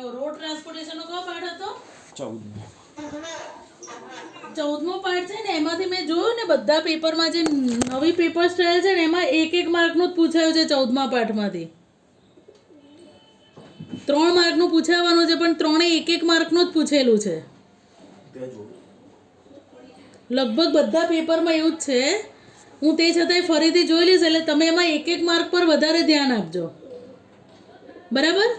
Road ટ્રાન્સપોર્ટેશનનો કયો પાઠ હતો? 14મો પાઠ છે ને, એમાંથી મેં જોયું ને બધા પેપરમાં જે નવી પેપર સ્ટાઇલ છે ને એમાં 1-1 માર્કનું જ પૂછાયું છે 14મા પાઠમાંથી. 3 માર્કનું પૂછાવાનું છે પણ 3 1-1 માર્કનું જ પૂછેલું છે. લગભગ બધા પેપરમાં એવું જ છે. હું તે છતાંય ફરીથી જોઈ લઈશ એટલે તમે એમાં 1-1 માર્ક પર વધારે ધ્યાન આપજો, બરાબર?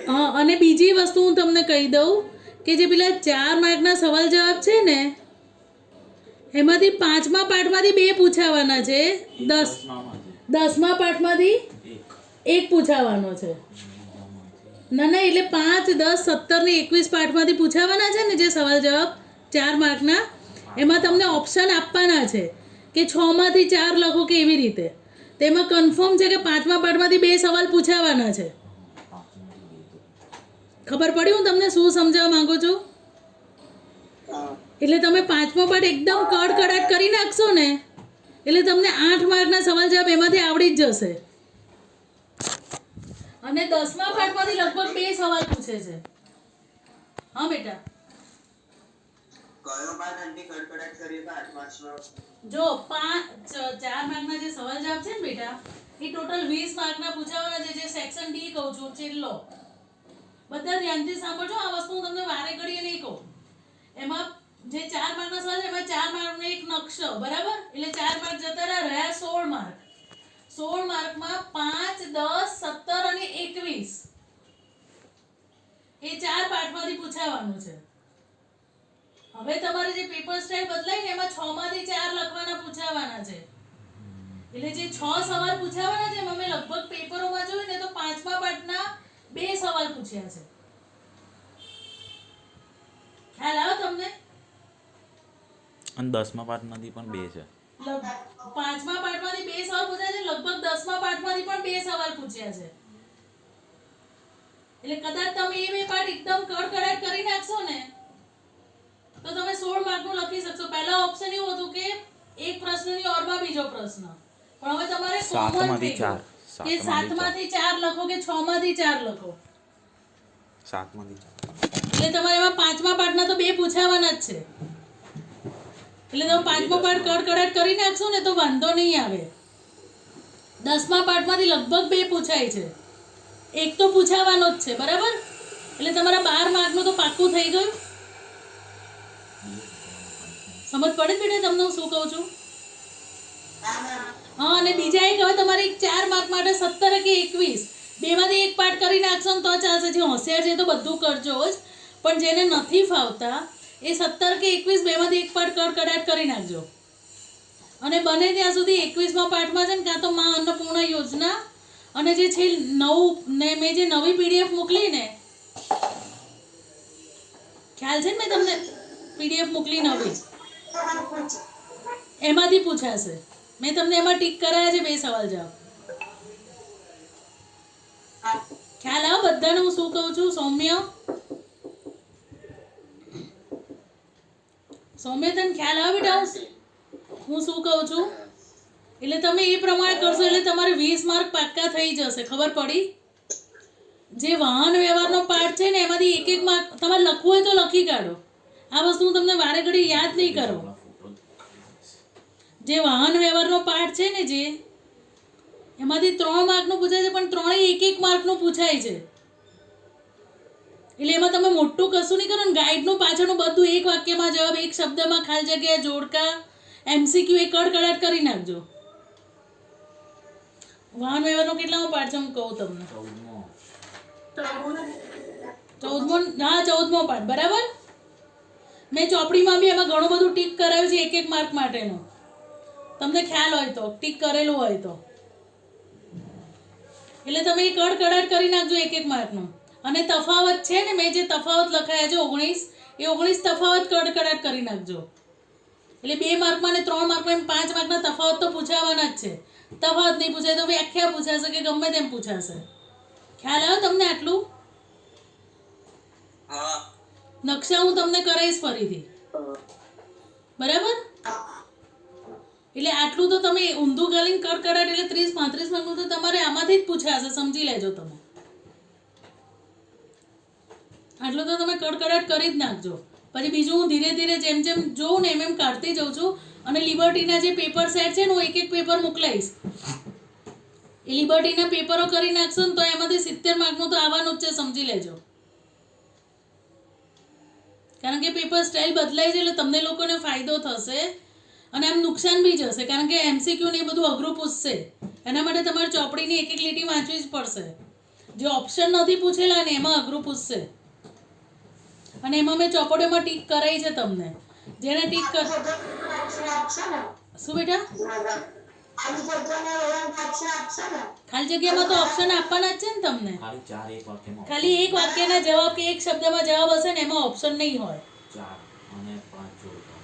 હા, અને બીજી વસ્તુ હું તમને કહી દઉં કે જે પેલા 4 માર્કના સવાલ જવાબ છે ને એમાંથી 5મા પાઠમાંથી 2 પૂછાવાના છે. 10મા પાઠમાંથી 1 પૂછાવાનો છે. ના એટલે 5, 10, 17 ને 21 પાઠમાંથી પૂછાવાના છે ને જે સવાલ જવાબ 4 માર્કના, એમાં તમને ઓપ્શન આપવાના છે કે 6 માંથી 4 લખો કે એવી રીતે. તેમાં કન્ફર્મ છે કે 5મા પાઠમાંથી 2 સવાલ પૂછાવાના છે. ખબર પડી હું તમને શું સમજાવવા માંગુ છું? એટલે તમે 5મો પાઠ એકદમ કડકડાટ કરી નાખશો ને એટલે તમને 8 માર્કના સવાલ જવાબ એમાંથી આવડી જ જશે. અને 10મા પાઠમાંથી લગભગ 2 સવાલ પૂછે છે. હા બેટા, કયો પાઠ આંટી કડકડાટ કરી તો 8 માર્ક્સનો? જો 4 માર્કના જે સવાલ જવાબ છે ને બેટા એ ટોટલ 20 માર્કના પૂછાવાના છે. જે સેક્શન ડી કહું છું, છેલ્લો. બધા ધ્યાનથી સાંભળજો, આ વસ્તુ હું તમને વારે ઘડીએ નહીં કહું. એમાં જે 4 માર્કના સવાલ છે એમાં 4 માર્કનો એક નકશો, બરાબર? એટલે 4 માર્ક જતા રહ્યા 16 માર્ક. 16 માર્કમાં 5, 10, 17 અને 21 એ 4 પાઠમાંથી પૂછાવાનું છે. હવે તમારે જે પેપર સ્ટાઇલ બદલાય ને એમાં 6 માંથી 4 લખવાના પૂછાવાના છે. એટલે જે 6 સવાલ પૂછાવાના છે એમાં મેં લગભગ પેપરોમાં જોયું ને તો 5મા પાઠના 2 સવાલ પૂછ્યા છે. ખ્યાલ આવે તમને? અને 10મા પાઠમાંથી પણ 2 છે. 5મા પાઠમાંથી 2 સવાલ પૂછ્યા છે, લગભગ 10મા પાઠમાંથી પણ 2 સવાલ પૂછ્યા છે. એટલે કદાચ તમે એ 2 પાઠ એકદમ કડકડાટ કરી નાખશો ને તો તમે 16 માર્કનું લખી શકશો. પહેલા ઓપ્શન એવું હતું કે એક પ્રશ્નની ઓરમાં બીજો પ્રશ્ન, પણ હવે તમારે કોમન થઈ ગયું કે 7 માંથી 4 લખો કે 6 માંથી 4 લખો. 7 માંથી 4 એટલે તમારે એમાં 5મા પાઠના તો 2 પૂછાવાના જ છે. એટલે તમે 5મો પાઠ કડકડાટ કરી નાખશો ને તો વાંધો નહીં આવે. 10મા પાઠમાંથી લગભગ 2 પૂછાય છે, એક તો પૂછાવાનો જ છે, બરાબર? એટલે તમારા 12 માર્કનું તો પાક્કું થઈ ગયું. સમજ પડે બેટા તમને હું શું કહું છું? હા, અને બીજા એક હવે તમારે 4 માર્ક માટે 17 કે 21 બેમાંથી એક પાઠ કરી નાખશો ને તો ચાલશે. જે હોશિયાર છે તો બધું કરજો જ, પણ જેને નથી ફાવતા એ 17 કે 21 બેમાંથી એક પાઠ કડકડાટ કરી નાખજો. અને બને ત્યાં સુધી 21મા પાઠમાં છે ને કાં તો મા અન્નપૂર્ણા યોજના અને જે છે મેં જે નવી પીડીએફ મોકલી ને, ખ્યાલ છે ને મેં તમને પીડીએફ મોકલી નવી, એમાંથી પૂછાશે. મેં તમને એમાં ટીક કરાયા છે 2 સવાલ જવાબ. ખ્યાલ આવો બધાને હું શું કહું છું? સૌમ્ય તને ખ્યાલ આવે બેટા હું શું કહું છું? એટલે તમે એ પ્રમાણે કરશો એટલે તમારે 20 માર્ક પાક્કા થઈ જશે. ખબર પડી? જે વાહન વ્યવહારનો પાઠ છે ને એમાંથી 1-1 માર્ક તમારે લખવું હોય તો લખી કાઢો. આ વસ્તુ હું તમને વારે ઘડી યાદ નહીં કરું. જે વાહન વ્યવહારનો પાઠ છે ને જે એમાંથી 3 માર્કનું પૂછાય છે પણ 3 1-1 માર્કનું પૂછાય છે. એટલે એમાં તમે મોટું કશું નહીં કરો ને, ગાઈડનું પાછળનું બધું એક વાક્યમાં જવાબ, એક શબ્દમાં ખાલી જગ્યા, જોડકા, MCQ એ કડકડાટ કરી નાખજો. વાહન વ્યવહારનો કેટલામો પાઠ છે હું કહું તમને? 14મો. હા, 14મો પાઠ, બરાબર? મેં ચોપડીમાં બી એમાં ઘણું બધું ટીક કરાવ્યું છે 1-1 માર્ક માટેનું. તમને ખ્યાલ હોય તો, ટીક કરેલું હોય તો. એટલે તમે એ કડકડાટ કરી નાખજો 1-1 માર્કનું. અને તફાવત છે ને, મેં જે તફાવત લખાયા છે 19 એ 19 તફાવત કડકડાટ કરી નાખજો. એટલે 2 માર્કમાં ને 3 માર્કમાં 5 માર્કના તફાવત તો પૂછાવાના જ છે. તફાવત નહીં પૂછાય તો વ્યાખ્યા પૂછાશે કે ગમે તેમ પૂછાશે. ખ્યાલ આવ્યો તમને આટલું? નકશા હું તમને કરાવીશ ફરીથી, બરાબર? એટલે આટલું તો તમે ઊંધું ગાલીને કડકડાટ એટલે 30-35 માર્કનું તો તમારે આમાંથી જ પૂછાશે, સમજી લેજો તમે. આટલું તો તમે કડકડાટ કરી જ નાખજો. પછી બીજું હું ધીરે ધીરે જેમ જેમ જોઉં ને એમ કાઢતી જાઉં છું. અને લિબર્ટીના જે પેપર સેટ છે ને હું એક એક પેપર મોકલાવીશ. એ લિબર્ટીના પેપરો કરી નાખશો ને તો એમાંથી 70 માર્કનું તો આવવાનું જ છે, સમજી લેજો. કારણ કે પેપર સ્ટાઇલ બદલાય છે એટલે તમને લોકોને ફાયદો થશે અને આમ નુકસાન બી જશે. કારણ કે MCQ ને એ બધું અઘરું પૂછશે. એના માટે તમારે ચોપડીની એક એક લીટી વાંચવી જ પડશે. જે ઓપ્શન નથી પૂછેલા ને એમાં અઘરું પૂછશે. અને એમાં મેં ચોપડીઓમાં ટીક કરાવી છે તમને. જેને ટીક કર શું બેટા ખાલી જગ્યામાં તો ઓપ્શન આપવાના જ છે ને તમને. ખાલી 4 એક વાક્યમાં ખાલી એક વાક્યના જવાબ કે એક શબ્દમાં જવાબ હશે ને એમાં ઓપ્શન નહીં હોય. 4 અને 5 જોડકા.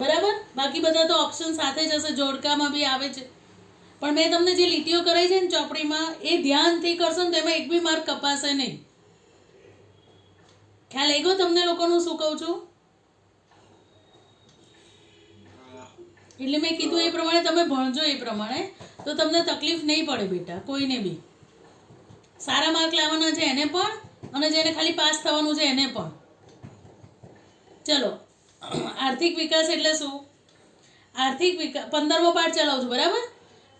બરાબર. બાકી બધા તો ઓપ્શન સાથે જ હશે. જોડકામાં બી આવે છે. પણ મેં તમને જે લીટીઓ કરાવી છે ને ચોપડીમાં એ ધ્યાનથી કરશો ને તો એમાં એક બી માર્ક કપાશે નહીં. ખ્યાલ આવી ગયો તમને લોકોનું શું કહું છું? એટલે મેં કીધું એ પ્રમાણે તમે ભણજો. એ પ્રમાણે તો તમને તકલીફ નહીં પડે બેટા કોઈને બી. સારા માર્ક લાવવાના છે એને પણ અને જેને ખાલી પાસ થવાનું છે એને પણ. ચલો, આર્થિક વિકાસ એટલે શું? આર્થિક વિકાસ 15મો પાઠ ચલાવું છું બરાબર.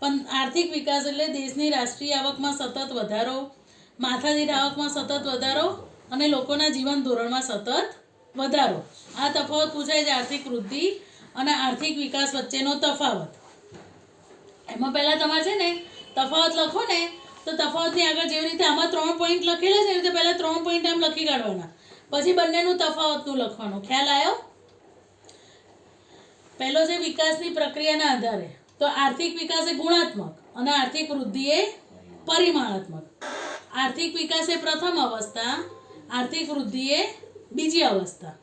પણ આર્થિક વિકાસ એટલે દેશની રાષ્ટ્રીય આવકમાં સતત વધારો, માથાદીઠ આવકમાં સતત વધારો અને લોકોના જીવન ધોરણમાં સતત વધારો. આ તફાવત પૂછાય છે આર્થિક વૃદ્ધિ અને આર્થિક વિકાસ વચ્ચેનો તફાવત. એમાં પહેલાં તમારે છે ને તફાવત લખો ને તો તફાવતની આગળ જેવી રીતે આમાં 3 પોઈન્ટ લખેલા છે એવી રીતે પહેલાં 3 પોઈન્ટ આમ લખી કાઢવાના. પછી બંનેનું તફાવતનું લખવાનું. ખ્યાલ આવ્યો? પહેલો છે વિકાસની પ્રક્રિયાના આધારે. તો આર્થિક વિકાસ એ ગુણાત્મક અને આર્થિક વૃદ્ધિ એ પરિમાણાત્મક. આર્થિક વિકાસ એ પ્રથમ અવસ્થા, આર્થિક વૃદ્ધિ એ બીજી અવસ્થા.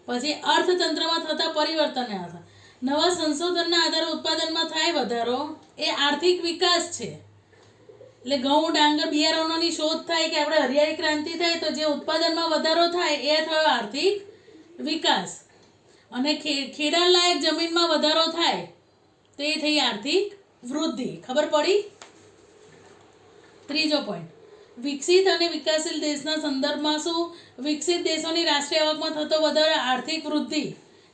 પછી અર્થતંત્રમાં થતા પરિવર્તનને આધારે નવા સંશોધનના આધારે ઉત્પાદનમાં થાય વધારો એ આર્થિક વિકાસ છે. એટલે ઘઉં, ડાંગર, બિયારણોની શોધ થાય કે આપણે હરિયાળી ક્રાંતિ થાય તો જે ઉત્પાદનમાં વધારો થાય એ થયો આર્થિક વિકાસ. અને ખેડાણલાયક જમીનમાં વધારો થાય તો એ થઈ આર્થિક વૃદ્ધિ. ખબર પડી? ત્રીજો પોઈન્ટ, વિકસિત અને વિકાસશીલ દેશના સંદર્ભમાં શું? વિકસિત દેશોની રાષ્ટ્રીય આવકમાં થતો વધારો આર્થિક વૃદ્ધિ.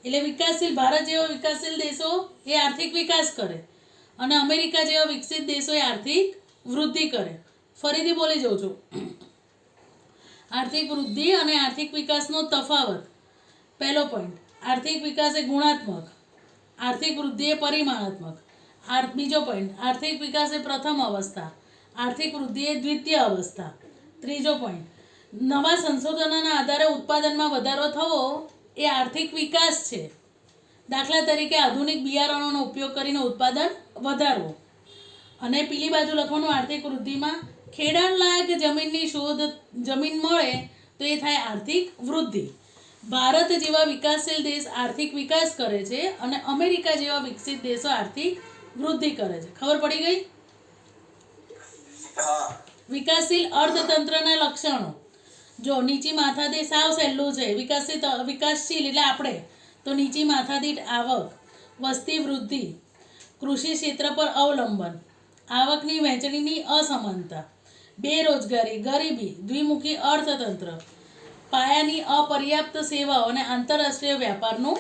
એટલે વિકાસશીલ ભારત જેવા વિકાસશીલ દેશો એ આર્થિક વિકાસ કરે અને અમેરિકા જેવા વિકસિત દેશો એ આર્થિક વૃદ્ધિ કરે. ફરીથી બોલી જાઉં છું. આર્થિક વૃદ્ધિ અને આર્થિક વિકાસનો તફાવત. પહેલો પોઈન્ટ, આર્થિક વિકાસ એ ગુણાત્મક, આર્થિક વૃદ્ધિ એ પરિમાણાત્મક. બીજો પોઈન્ટ, આર્થિક વિકાસ એ પ્રથમ અવસ્થા, આર્થિક વૃદ્ધિ એ દ્વિતીય અવસ્થા. ત્રીજો પોઈન્ટ, નવા સંશોધનોના આધારે ઉત્પાદનમાં વધારો થવો એ આર્થિક વિકાસ છે. દાખલા તરીકે આધુનિક બિયારણોનો ઉપયોગ કરીને ઉત્પાદન વધારવું. અને પેલી બાજુ લખવાનું આર્થિક વૃદ્ધિમાં ખેડાણલાયક જમીનની શોધ, જમીન મળે તો એ થાય આર્થિક વૃદ્ધિ. ભારત જેવા વિકાસશીલ દેશ આર્થિક વિકાસ કરે છે અને અમેરિકા જેવા વિકસિત દેશો આર્થિક વૃદ્ધિ કરે છે. ખબર પડી ગઈ? વિકાસશીલ અર્થતંત્રના લક્ષણો. જો નીચી માથાદીઠ સાવ સહેલું છે. વિકાસશીલ એટલે આપણે તો નીચી માથાદીઠ આવક, વસ્તી વૃદ્ધિ, કૃષિ ક્ષેત્ર પર અવલંબન, આવકની વહેંચણીની અસમાનતા, બેરોજગારી, ગરીબી, દ્વિમુખી અર્થતંત્ર, પાયાની અપર્યાપ્ત સેવાઓ અને આંતરરાષ્ટ્રીય વ્યાપારનું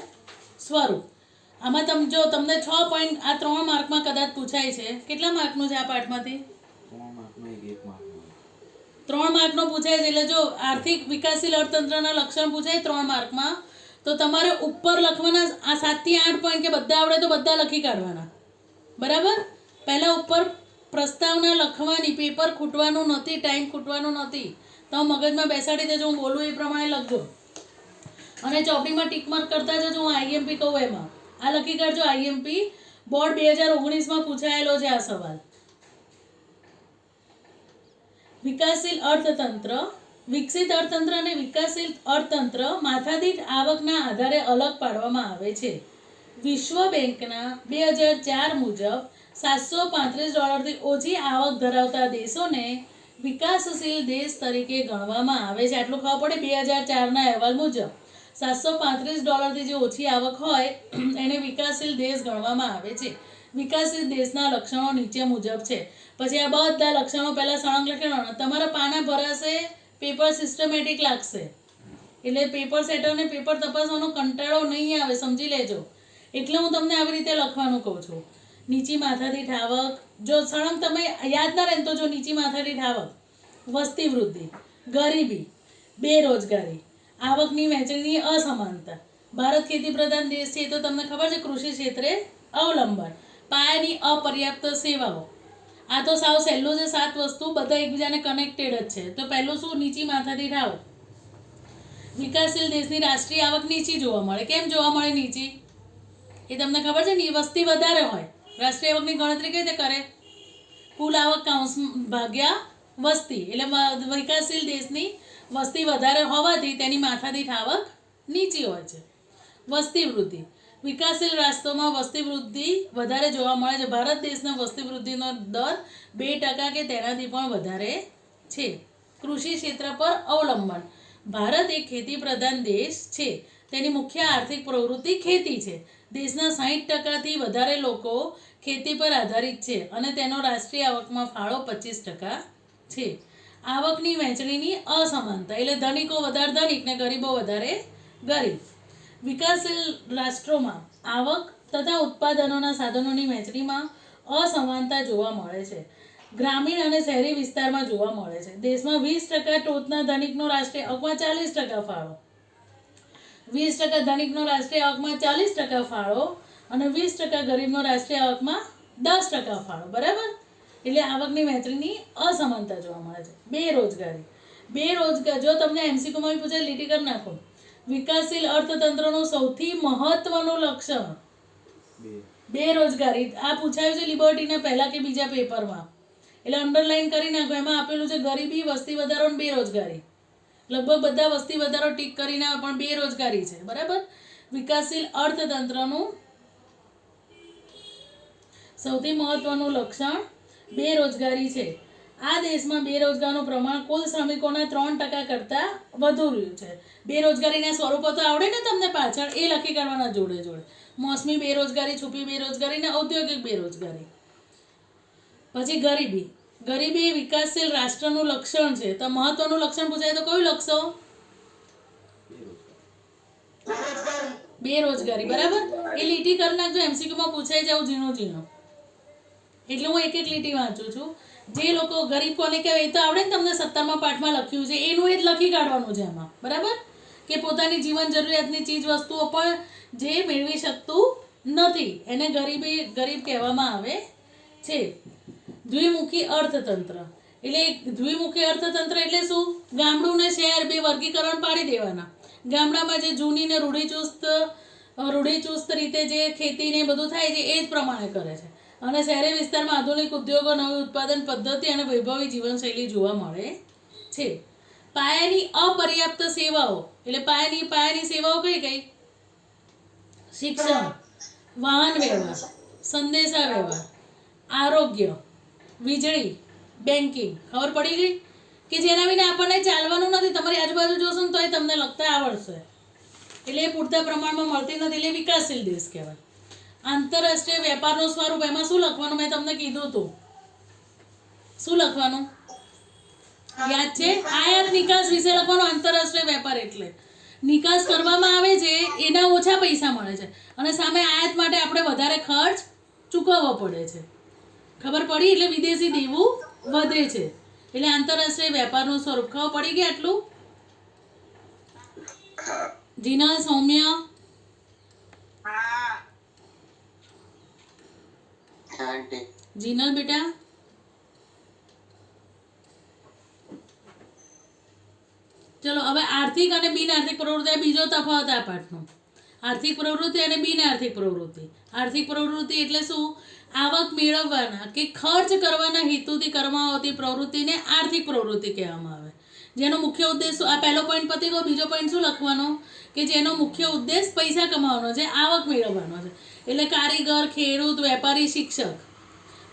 સ્વરૂપ. આમાં તમને 6 પોઈન્ટ આ 3 માર્કમાં કદાચ પૂછાય છે. કેટલા માર્કનું છે આ પાઠમાંથી? 3 માર્કનો 1 માર્કનો. 3 માર્કનો પૂછાય છે. એટલે જો આર્થિક વિકાસશીલ અર્થતંત્રના લક્ષણ પૂછાય 3 માર્કમાં તો તમારે ઉપર લખવાના આ 7 થી 8 પોઈન્ટ કે બધા આવડે તો બધા લખી કાઢવાના. બરાબર? પહેલાં ઉપર પ્રસ્તાવના લખવાની, પેપર ખૂટવાનું નથી, ટાઈમ ખૂટવાનું નથી. તો મગજમાં બેસાડી દેજો. હું બોલું એ પ્રમાણે લખજો અને ચોપડીમાં ટીક માર્ક કરતા જજો. હું IMP કહું એમાં આ લખી કાઢજો. IMP બોર્ડ 2019માં પૂછાયેલો છે આ સવાલ. વિકાસશીલ અર્થતંત્ર. વિકસિત અર્થતંત્ર અને વિકાસશીલ અર્થતંત્ર માથાદીઠ આવકના આધારે અલગ પાડવામાં આવે છે. વિશ્વ બેંકના 2004 મુજબ $735 ઓછી આવક ધરાવતા દેશોને વિકાસશીલ દેશ તરીકે ગણવામાં આવે છે. આટલું ખબર પડે? 2004ના અહેવાલ મુજબ $735 જે ઓછી આવક હોય એને વિકાસશીલ દેશ ગણવામાં આવે છે. વિકાસશીલ દેશના લક્ષણો નીચે મુજબ છે. પછી આ બધા લક્ષણો પહેલાં સળંગ લખી લેવાના. તમારા પાના ભરાશે પેપર સિસ્ટમેટિક લાગશે, એટલે પેપર સેટરને પેપર તપાસવાનો કંટાળો નહીં આવે, સમજી લેજો. એટલે હું તમને આવી રીતે લખવાનું કહું છું. નીચી માથાદીઠ આવક, જો સળંગ તમે યાદ ના રહે ને તો જો નીચી માથાદીઠ આવક, વસ્તી વૃદ્ધિ, ગરીબી, બેરોજગારી, આવકની વહેંચણીની અસમાનતા. ભારત ખેતી પ્રધાન દેશ છે એ તો તમને ખબર છે. કૃષિ ક્ષેત્રે અવલંબન, પાયાની અપર્યાપ્ત સેવાઓ. આ તો સાવ સહેલું છે. 7 વસ્તુ બધા એકબીજાને કનેક્ટેડ જ છે. તો પહેલું શું? નીચી માથાદીઠ આવક. વિકાસશીલ દેશની રાષ્ટ્રીય આવક નીચી જોવા મળે. કેમ જોવા મળે નીચી? એ તમને ખબર છે ને, વસ્તી વધારે હોય, રાષ્ટ્રીય આવકની ગણતરી કઈ રીતે કરે? કુલ આવક કાઉન્સ ભાગ્યા વસ્તી, એટલે વિકાસશીલ દેશની વસ્તી વધારે હોવાથી તેની માથાદીઠ આવક નીચી હોય છે. વસ્તી વૃદ્ધિ, વિકાસશીલ રાષ્ટ્રોમાં વસ્તી વૃદ્ધિ વધારે જોવા મળે છે. ભારત દેશનો વસ્તી વૃદ્ધિનો દર 2% કે તેનાથી પણ વધારે છે. કૃષિ ક્ષેત્ર પર અવલંબન, ભારત એક ખેતી પ્રધાન દેશ છે. તેની મુખ્ય આર્થિક પ્રવૃત્તિ ખેતી છે. દેશના 60%થી વધારે લોકો ખેતી પર આધારિત છે અને તેનો રાષ્ટ્રીય આવકમાં ફાળો 25% છે. આવકની વહેંચણીની અસમાનતા, એટલે ધનિકો વધારે ધનિક ને ગરીબો વધારે ગરીબ. વિકાસશીલ રાષ્ટ્રોમાં આવક તથા ઉત્પાદનોના સાધનોની વહેંચણીમાં અસમાનતા જોવા મળે છે. ગ્રામીણ અને શહેરી વિસ્તારમાં જોવા મળે છે. દેશમાં 20% ટોચના ધનિકનો રાષ્ટ્રીય આવકમાં 40% ફાળો, 20% ધનિકનો રાષ્ટ્રીય આવકમાં 40% ફાળો અને 20% ગરીબનો રાષ્ટ્રીય આવકમાં 10% ફાળો. બરાબર? એટલે આવકની વહેંચણીની અસમાનતા જોવા મળે છે. બેરોજગારી, જો તમને એમસીક્યુમાં પૂછે લીટી કરી નાખો. વિકાસશીલ અર્થતંત્રનું સૌથી મહત્વનું લક્ષણ બેરોજગારી. આ પૂછાયું છે લિબર્ટીના પહેલા કે બીજા પેપરમાં, એટલે અંડરલાઈન કરી નાખો. એમાં આપેલું છે ગરીબી, વસ્તી વધારો અને બેરોજગારી. લગભગ બધા વસ્તી વધારો ટીક કરીને આવે, પણ બેરોજગારી છે. બરાબર? વિકાસશીલ અર્થતંત્રનું સૌથી મહત્વનું લક્ષણ બેરોજગારી છે. આ દેશમાં બેરોજગારનું પ્રમાણ કુલ શ્રમિકોના 3% કરતાં વધુ રહ્યું છે. બેરોજગારીના સ્વરૂપો તો આવડે ને તમને પાછળ, એ લખી કાઢવાના જોડે જોડે. મોસમી બેરોજગારી, છુપી બેરોજગારી ને ઔદ્યોગિક બેરોજગારી. પછી ગરીબી એ વિકાસશીલ રાષ્ટ્રનું લક્ષણ છે. તો મહત્વનું લક્ષણ પૂછાય તો કયું લખશો? બેરોજગારી. બરાબર? એ લીટી કરી નાખજો, એમસીક્યુમાં પૂછાઈ જાવ ઝીણો ઝીણો. એટલે હું એક એક લીટી વાંચું છું. જે લોકો ગરીબ કોને કહેવાય એ તો આવડે ને તમને 17મા પાઠમાં લખ્યું છે, એનું એ જ લખી કાઢવાનું છે એમાં. બરાબર? કે પોતાની જીવન જરૂરિયાતની ચીજ વસ્તુઓ પણ જે મેળવી શકતું નથી એને ગરીબ કહેવામાં આવે છે. દ્વિમુખી અર્થતંત્ર, એટલે દ્વિમુખી અર્થતંત્ર એટલે શું? ગામડું ને શહેર બે વર્ગીકરણ પાડી દેવાના. ગામડામાં જે જૂની ને રૂઢિચુસ્ત રીતે જે ખેતી ને બધું થાય છે એ જ પ્રમાણે કરે છે, અને શહેરી વિસ્તારમાં આધુનિક ઉદ્યોગો, નવી ઉત્પાદન પદ્ધતિ અને વૈભવી જીવનશૈલી જોવા મળે છે. પાયાની અપર્યાપ્ત સેવાઓ, એટલે પાયાની સેવાઓ કઈ? શિક્ષણ, વાહન વ્યવહાર, સંદેશા વ્યવહાર, આરોગ્ય, વીજળી, બેન્કિંગ. ખબર પડી ગઈ કે જેના વિના આપણને ચાલવાનું નથી. તમારી આજુબાજુ જોશો ને તોય તમને લખતા આવડશે. એટલે એ પૂરતા પ્રમાણમાં મળતી નથી, એટલે વિકાસશીલ દેશ કહેવાય. આંતરરાષ્ટ્રીય વેપારનું સ્વરૂપ, એમાં શું લખવાનું મેં તમને કીધું હતું? શું લખવાનું યાદ છે? આયાત નિકાસ વિશે લખવાનું. આંતરરાષ્ટ્રીય વેપાર એટલે નિકાસ કરવામાં આવે છે એના ઓછા પૈસા મળે છે અને સામે આયાત માટે આપણે વધારે ખર્ચ ચૂકવવો પડે છે. ખબર પડી? એટલે વિદેશી દેવું વધે છે. એટલે આંતરરાષ્ટ્રીય વેપારનું સ્વરૂપ. ખબર પડી ગઈ આટલું? જીનલ, સૌમ્ય, જીનલ બેટા, ચલો હવે આર્થિક અને બિન આર્થિક પ્રવૃત્તિ, બીજો તફાવત આ પાઠનો. આર્થિક પ્રવૃત્તિ અને બિન આર્થિક પ્રવૃત્તિ. આર્થિક પ્રવૃત્તિ એટલે શું? આવક મેળવવાના કે ખર્ચ કરવાના હેતુથી કરવામાં આવતી પ્રવૃત્તિને આર્થિક પ્રવૃત્તિ કહેવામાં આવે. જેનો મુખ્ય ઉદ્દેશ, આ પહેલો પોઈન્ટ પતી ગયો. બીજો પોઈન્ટ શું લખવાનો? કે જેનો મુખ્ય ઉદ્દેશ પૈસા કમાવાનો છે, આવક મેળવવાનો છે. એટલે કારીગર, ખેડૂત, વેપારી, શિક્ષક.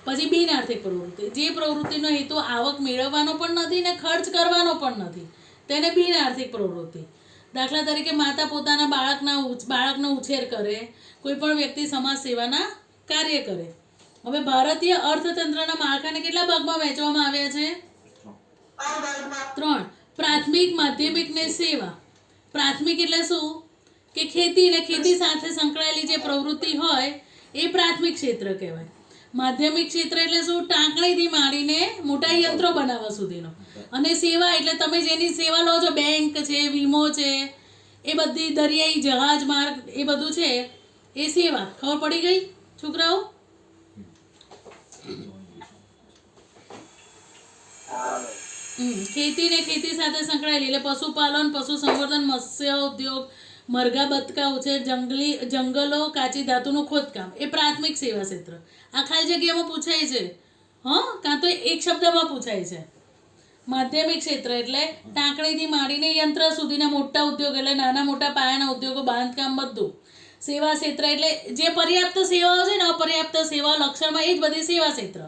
પછી બિન આર્થિક પ્રવૃત્તિ, જે પ્રવૃત્તિનો હેતુ આવક મેળવવાનો પણ નથી ને ખર્ચ કરવાનો પણ નથી, તેને બિન આર્થિક પ્રવૃત્તિ. દાખલા તરીકે માતા પોતાના બાળકનો ઉછેર કરે, કોઈ પણ વ્યક્તિ સમાજ સેવાના કાર્ય કરે. હવે ભારતીય અર્થતંત્રના માળખાને કેટલા ભાગમાં વહેંચવામાં આવ્યા છે? 3. પ્રાથમિક, માધ્યમિક ને સેવા. પ્રાથમિક એટલે શું કે ખેતી ને ખેતી સાથે સંકળાયેલી જે પ્રવૃત્તિ હોય એ પ્રાથમિક ક્ષેત્ર કહેવાય. માધ્યમિક ક્ષેત્ર એટલે શું, ટાંકણીથી માંડીને મોટા યંત્રો બનાવવા સુધીનો. અને સેવા એટલે તમે જેની સેવા લો છો, બેંક છે, વીમો છે, એ બધી દરિયાઈ જહાજ માર્ગ એ બધું છે એ સેવા. ખબર પડી ગઈ છોકરાઓ? ખેતી ને ખેતી સાથે સંકળાયેલી એટલે પશુપાલન, પશુ સંવર્ધન, મત્સ્ય ઉદ્યોગ, મરઘા બતકા ઉછેર, જંગલો, કાચી ધાતુનું ખોદકામ એ પ્રાથમિક સેવા ક્ષેત્ર. આ ખાલી જગ્યામાં પૂછાય છે, કાં તો એક શબ્દમાં પૂછાય છે. માધ્યમિક ક્ષેત્ર એટલે ટાંકણીથી માંડીને યંત્ર સુધીના મોટા ઉદ્યોગ એટલે નાના મોટા પાયાના ઉદ્યોગો, બાંધકામ બધું. સેવા ક્ષેત્ર એટલે જે પર્યાપ્ત સેવાઓ છે ને, અપર્યાપ્ત સેવા લક્ષણમાં એ જ બધી સેવા ક્ષેત્ર.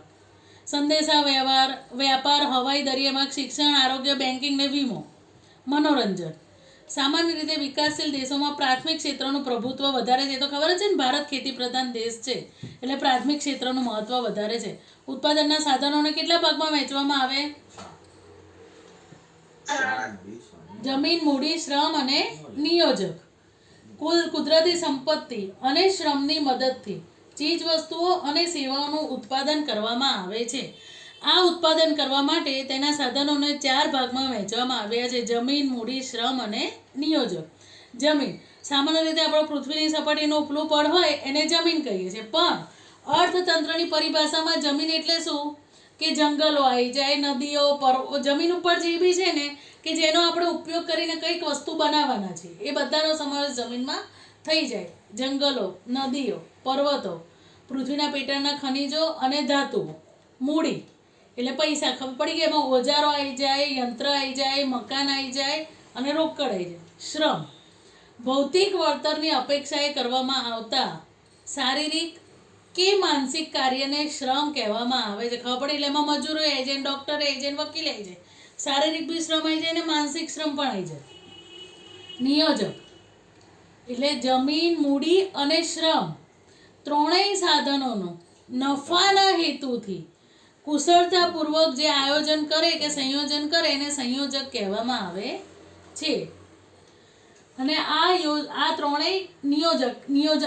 સંદેશા વ્યવહાર, વ્યાપાર, હવાઈ દરિયામાર્ગ, શિક્ષણ, આરોગ્ય, બેન્કિંગ ને વીમો, મનોરંજન. સામાન્ય રીતે વિકાસશીલ દેશોમાં પ્રાથમિક ક્ષેત્રનું પ્રભુત્વ વધારે છે. તો ખબર જ છે ને, ભારત ખેતી પ્રધાન દેશ છે એટલે પ્રાથમિક ક્ષેત્રનું મહત્વ વધારે છે. ઉત્પાદનના સાધનોને કેટલા ભાગમાં વહેંચવામાં આવે? જમીન, મૂડી, શ્રમ અને નિયોજક. કુલ કુદરતી સંપત્તિ અને શ્રમની મદદથી ચીજ વસ્તુઓ અને સેવાઓનું ઉત્પાદન કરવામાં આવે છે. આ ઉત્પાદન કરવા માટે તેના સાધનોને 4 ભાગમાં વહેંચવામાં આવ્યા છે: જમીન, મૂડી, શ્રમ અને નિયોજક. જમીન સામાન્ય રીતે આપણો પૃથ્વીની સપાટીનું ઉપલું પડ હોય એને જમીન કહીએ છીએ, પણ અર્થતંત્રની પરિભાષામાં જમીન એટલે શું કે જંગલો આવી જાય, નદીઓ, જમીન ઉપર જે બી છે ને કે જેનો આપણે ઉપયોગ કરીને કંઈક વસ્તુ બનાવવાના છે એ બધાનો સમાવેશ જમીનમાં થઈ જાય. જંગલો, નદીઓ, પર્વતો, પૃથ્વીના પેટાળના ખનિજો અને ધાતુઓ. મૂડી એટલે પૈસા. ખબર પડી ગઈ? એમાં ઓજારો આવી જાય, યંત્ર આવી જાય, મકાન આવી જાય અને રોકડ આવી જાય. શ્રમ ભૌતિક વળતરની અપેક્ષાએ કરવામાં આવતા શારીરિક કે માનસિક કાર્યને શ્રમ કહેવામાં આવે છે. ખબર પડી? એટલે એમાં મજૂરો આવી જાય, ડૉક્ટર આવી જાય, વકીલ આવી જાય. શારીરિક બી શ્રમ આવી જાય અને માનસિક શ્રમ પણ આવી જાય. નિયોજક એટલે જમીન, મૂડી અને શ્રમ ત્રણેય સાધનોનો નફાના હેતુથી કુશળતાપૂર્વક જે આયોજન કરે કે સંયોજન કરે એને સંયોજક કહેવામાં આવે છે. અને આ ત્રણેય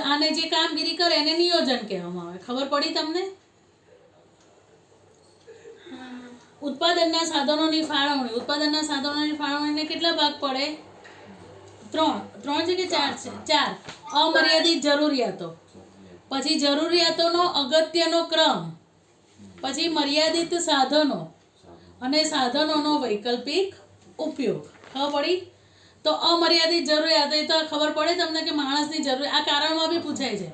આને જે કામગીરી કરે એને નિયોજન કહેવામાં આવે. ખબર પડી તમને? ઉત્પાદનના સાધનોની ફાળવણી. ઉત્પાદનના સાધનોની ફાળવણીને કેટલા ભાગ પડે? 3 છે કે 4 છે? 4. અમર્યાદિત જરૂરિયાતો, પછી જરૂરિયાતોનો અગત્યનો ક્રમ, પછી મર્યાદિત સાધનો અને સાધનોનો વૈકલ્પિક ઉપયોગ. ખબર પડી? તો અમર્યાદિત જરૂરિયાતો એ તો ખબર પડે તમને કે માણસની જરૂરિયાત, આ કારણમાં બી પૂછાય છે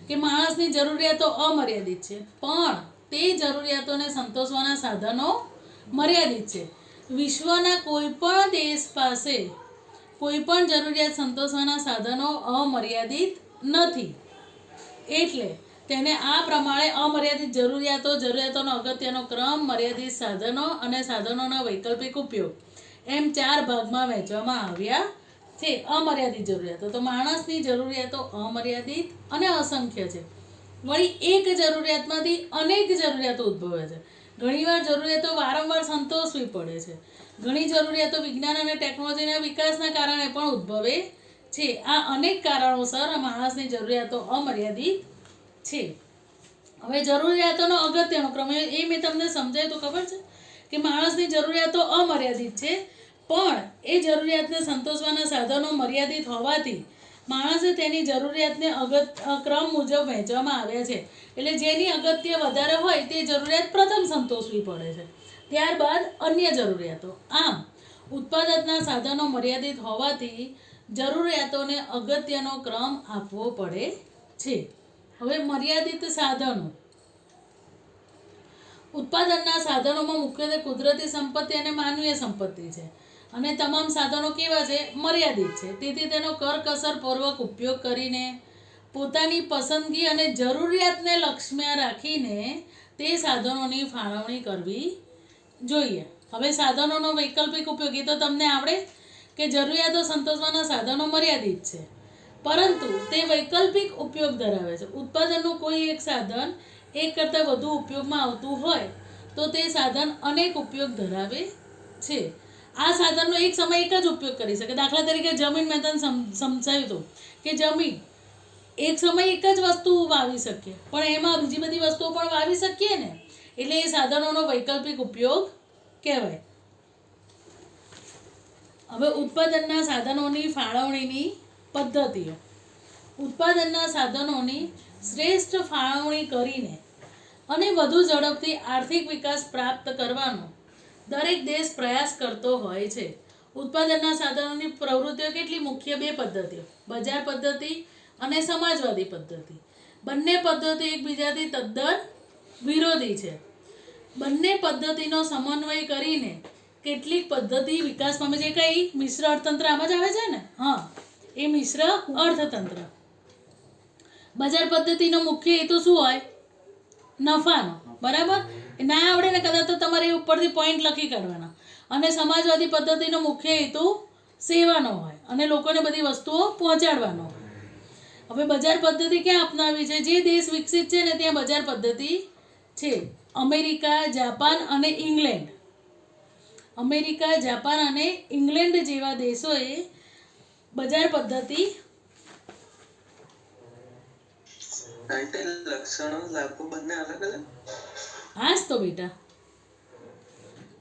કે માણસની જરૂરિયાતો અમર્યાદિત છે, પણ તે જરૂરિયાતોને સંતોષવાના સાધનો મર્યાદિત છે. વિશ્વના કોઈ પણ દેશ પાસે કોઈ પણ જરૂરિયાત સંતોષવાના સાધનો અમર્યાદિત નથી. એટલે તેને આ પ્રમાણે અમર્યાદિત જરૂરિયાતોનો અગત્યનો ક્રમ, મર્યાદિત સાધનો અને સાધનોનો વૈકલ્પિક ઉપયોગ એમ 4 ભાગમાં વહેંચવામાં આવ્યા છે. અમર્યાદિત જરૂરિયાતો તો માણસની જરૂરિયાતો અમર્યાદિત અને અસંખ્ય છે. વળી એક જરૂરિયાતમાંથી અનેક જરૂરિયાતો ઉદ્ભવે છે. ઘણીવાર જરૂરિયાતો વારંવાર સંતોષવી પડે છે. ઘણી જરૂરિયાતો વિજ્ઞાન અને ટેકનોલોજીના વિકાસના કારણે પણ ઉદ્ભવે છે. આ અનેક કારણોસર માણસની જરૂરિયાતો અમર્યાદિત છે. હવે જરૂરિયાતોનો અગત્યનો ક્રમ એ મેં તમને સમજાવ્યું તો ખબર છે કે માણસની જરૂરિયાતો અમર્યાદિત છે, પણ એ જરૂરિયાતને સંતોષવાના સાધનો મર્યાદિત હોવાથી માણસે તેની જરૂરિયાતને ક્રમ મુજબ વહેંચવામાં આવ્યા છે. એટલે જેની અગત્ય વધારે હોય તે જરૂરિયાત પ્રથમ સંતોષવી પડે છે, ત્યારબાદ અન્ય જરૂરિયાતો. આમ ઉત્પાદનના સાધનો મર્યાદિત હોવાથી જરૂરિયાતોને અગત્યનો ક્રમ આપવો પડે છે. હવે મર્યાદિત સાધનો. ઉત્પાદનના સાધનોમાં મુખ્યત્વે કુદરતી સંપત્તિ અને માનવીય સંપત્તિ છે, અને તમામ સાધનો કેવા છે? મર્યાદિત છે. તેથી તેનો કરકસરપૂર્વક ઉપયોગ કરીને પોતાની પસંદગી અને જરૂરિયાતને લક્ષ્યમાં રાખીને તે સાધનોની ફાળવણી કરવી જોઈએ. હવે સાધનોનો વૈકલ્પિક ઉપયોગ એ તો તમને આવડે કે જરૂરિયાતો સંતોષવાના સાધનો મર્યાદિત છે, પરંતુ તે વૈકલ્પિક ઉપયોગ ધરાવે છે. ઉત્પાદનનું કોઈ એક સાધન એક કરતાં વધુ ઉપયોગમાં આવતું હોય તો તે સાધન અનેક ઉપયોગ ધરાવે છે. આ સાધનનો એક સમય એક જ ઉપયોગ કરી શકે. દાખલા તરીકે જમીન, મેં તને સમજાવ્યું હતું કે જમીન એક સમય એક જ વસ્તુ વાવી શકીએ, પણ એમાં બીજી બધી વસ્તુઓ પણ વાવી શકીએ ને, એટલે એ સાધનોનો વૈકલ્પિક ઉપયોગ કહેવાય. હવે ઉત્પાદનના સાધનોની ફાળવણીની પદ્ધતિઓ. ઉત્પાદનના સાધનોની શ્રેષ્ઠ ફાળવણી કરીને અને વધુ ઝડપથી આર્થિક વિકાસ પ્રાપ્ત કરવાનો દરેક દેશ પ્રયાસ કરતો હોય છે. ઉત્પાદનના સાધનોની પ્રવૃત્તિઓ કેટલી મુખ્ય? 2 પદ્ધતિઓ, બજાર પદ્ધતિ અને સમાજવાદી પદ્ધતિ. બંને પદ્ધતિઓ એકબીજાથી તદ્દન વિરોધી છે. બંને પદ્ધતિનો સમન્વય કરીને કેટલીક પદ્ધતિ વિકાસ પામે છે. કઈ? મિશ્ર અર્થતંત્ર આમાં જ આવે છે ને? હા, એ મિશ્ર અર્થતંત્ર. બજાર પદ્ધતિનો મુખ્ય હેતુ શું હોય? નફાનો. બરાબર? ના આવડે ને કદાચ તો તમારે એ ઉપરથી પોઈન્ટ લખી કાઢવાના. અને સમાજવાદી પદ્ધતિનો મુખ્ય હેતુ સેવાનો હોય અને લોકોને બધી વસ્તુઓ પહોંચાડવાનો હોય. હવે બજાર પદ્ધતિ ક્યાં અપનાવી છે? જે દેશ વિકસિત છે ને ત્યાં બજાર પદ્ધતિ છે. અમેરિકા, જાપાન અને ઇંગ્લેન્ડ. અમેરિકા, જાપાન અને ઇંગ્લેન્ડ જેવા દેશોએ બજાર પદ્ધતિ. આંટી લક્ષણો લાભો બંને અલગ અલગ. હાસ તો બેટા,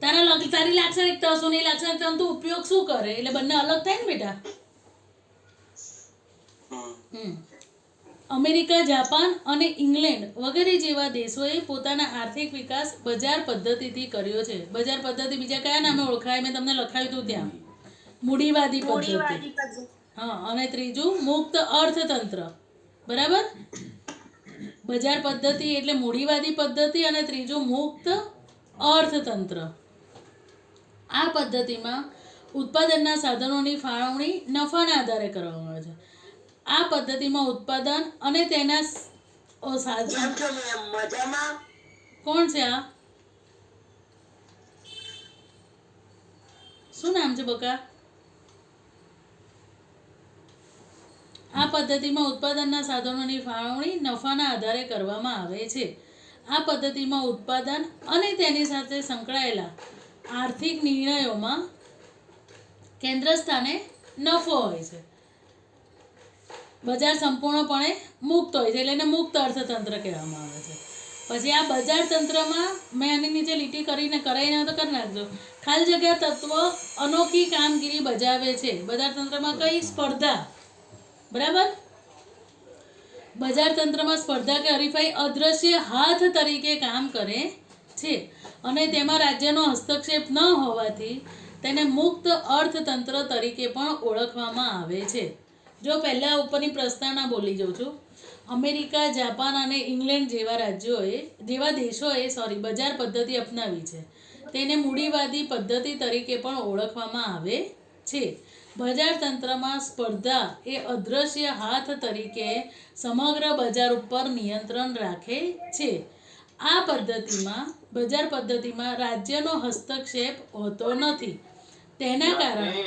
તારી લાક્ષણિકતા શું ને, લાક્ષણિકતાનો તું ઉપયોગ શું કરે, એટલે બંને અલગ થાય ને બેટા. અમેરિકા, જાપાન અને ઇંગ્લેન્ડ વગેરે જેવા દેશોએ પોતાના આર્થિક વિકાસ બજાર પદ્ધતિથી કર્યો છે. બજાર પદ્ધતિ બીજા કયા નામે ઓળખાય? મેં તમને લખાવ્યું હતું ત્યાં. મૂડીવાદી પદ્ધતિ. હા, અને ત્રીજું મુક્ત અર્થતંત્ર. બરાબર? બજાર પદ્ધતિ એટલે મૂડીવાદી પદ્ધતિ અને ત્રીજું મુક્ત અર્થતંત્ર. આ પદ્ધતિમાં ઉત્પાદનના સાધનોની ફાળવણી નફાના આધારે કરવામાં આવે છે. આ પદ્ધતિમાં ઉત્પાદન અને તેના કોણ છે આ? શું નામ છે બકા? આ પદ્ધતિમાં ઉત્પાદનના સાધનોની ફાળવણી નફાના આધારે કરવામાં આવે છે. આ પદ્ધતિમાં ઉત્પાદન અને તેની સાથે સંકળાયેલા આર્થિક નિર્ણયોમાં કેન્દ્ર સ્થાને નફો હોય છે. બજાર સંપૂર્ણપણે મુક્ત હોય છે, એટલે એને મુક્ત અર્થતંત્ર કહેવામાં આવે છે. પછી આ બજાર તંત્રમાં મેં આની નીચે લીટી કરીને કરાઈને તો કરી નાખજો. ખાલી જગ્યા તત્વ અનોખી કામગીરી બજાવે છે. બજાર તંત્રમાં કઈ? સ્પર્ધા. બરાબર? બજાર તંત્રમાં સ્પર્ધા કે હરીફાઈ અદ્રશ્ય હાથ તરીકે કામ કરે છે અને તેમાં રાજ્યનો હસ્તક્ષેપ ન હોવાથી તેને મુક્ત અર્થતંત્ર તરીકે પણ ઓળખવામાં આવે છે. જો પહેલાં ઉપરની પ્રસ્તાવના બોલી જાઉં છું. અમેરિકા, જાપાન અને ઇંગ્લેન્ડ જેવા દેશોએ બજાર પદ્ધતિ અપનાવી છે. તેને મૂડીવાદી પદ્ધતિ તરીકે પણ ઓળખવામાં આવે છે. બજાર તંત્રમાં સ્પર્ધા એ અદ્રશ્ય હાથ તરીકે સમગ્ર બજાર ઉપર નિયંત્રણ રાખે છે. આ બજાર પદ્ધતિમાં રાજ્યનો હસ્તક્ષેપ હોતો નથી. તેના કારણે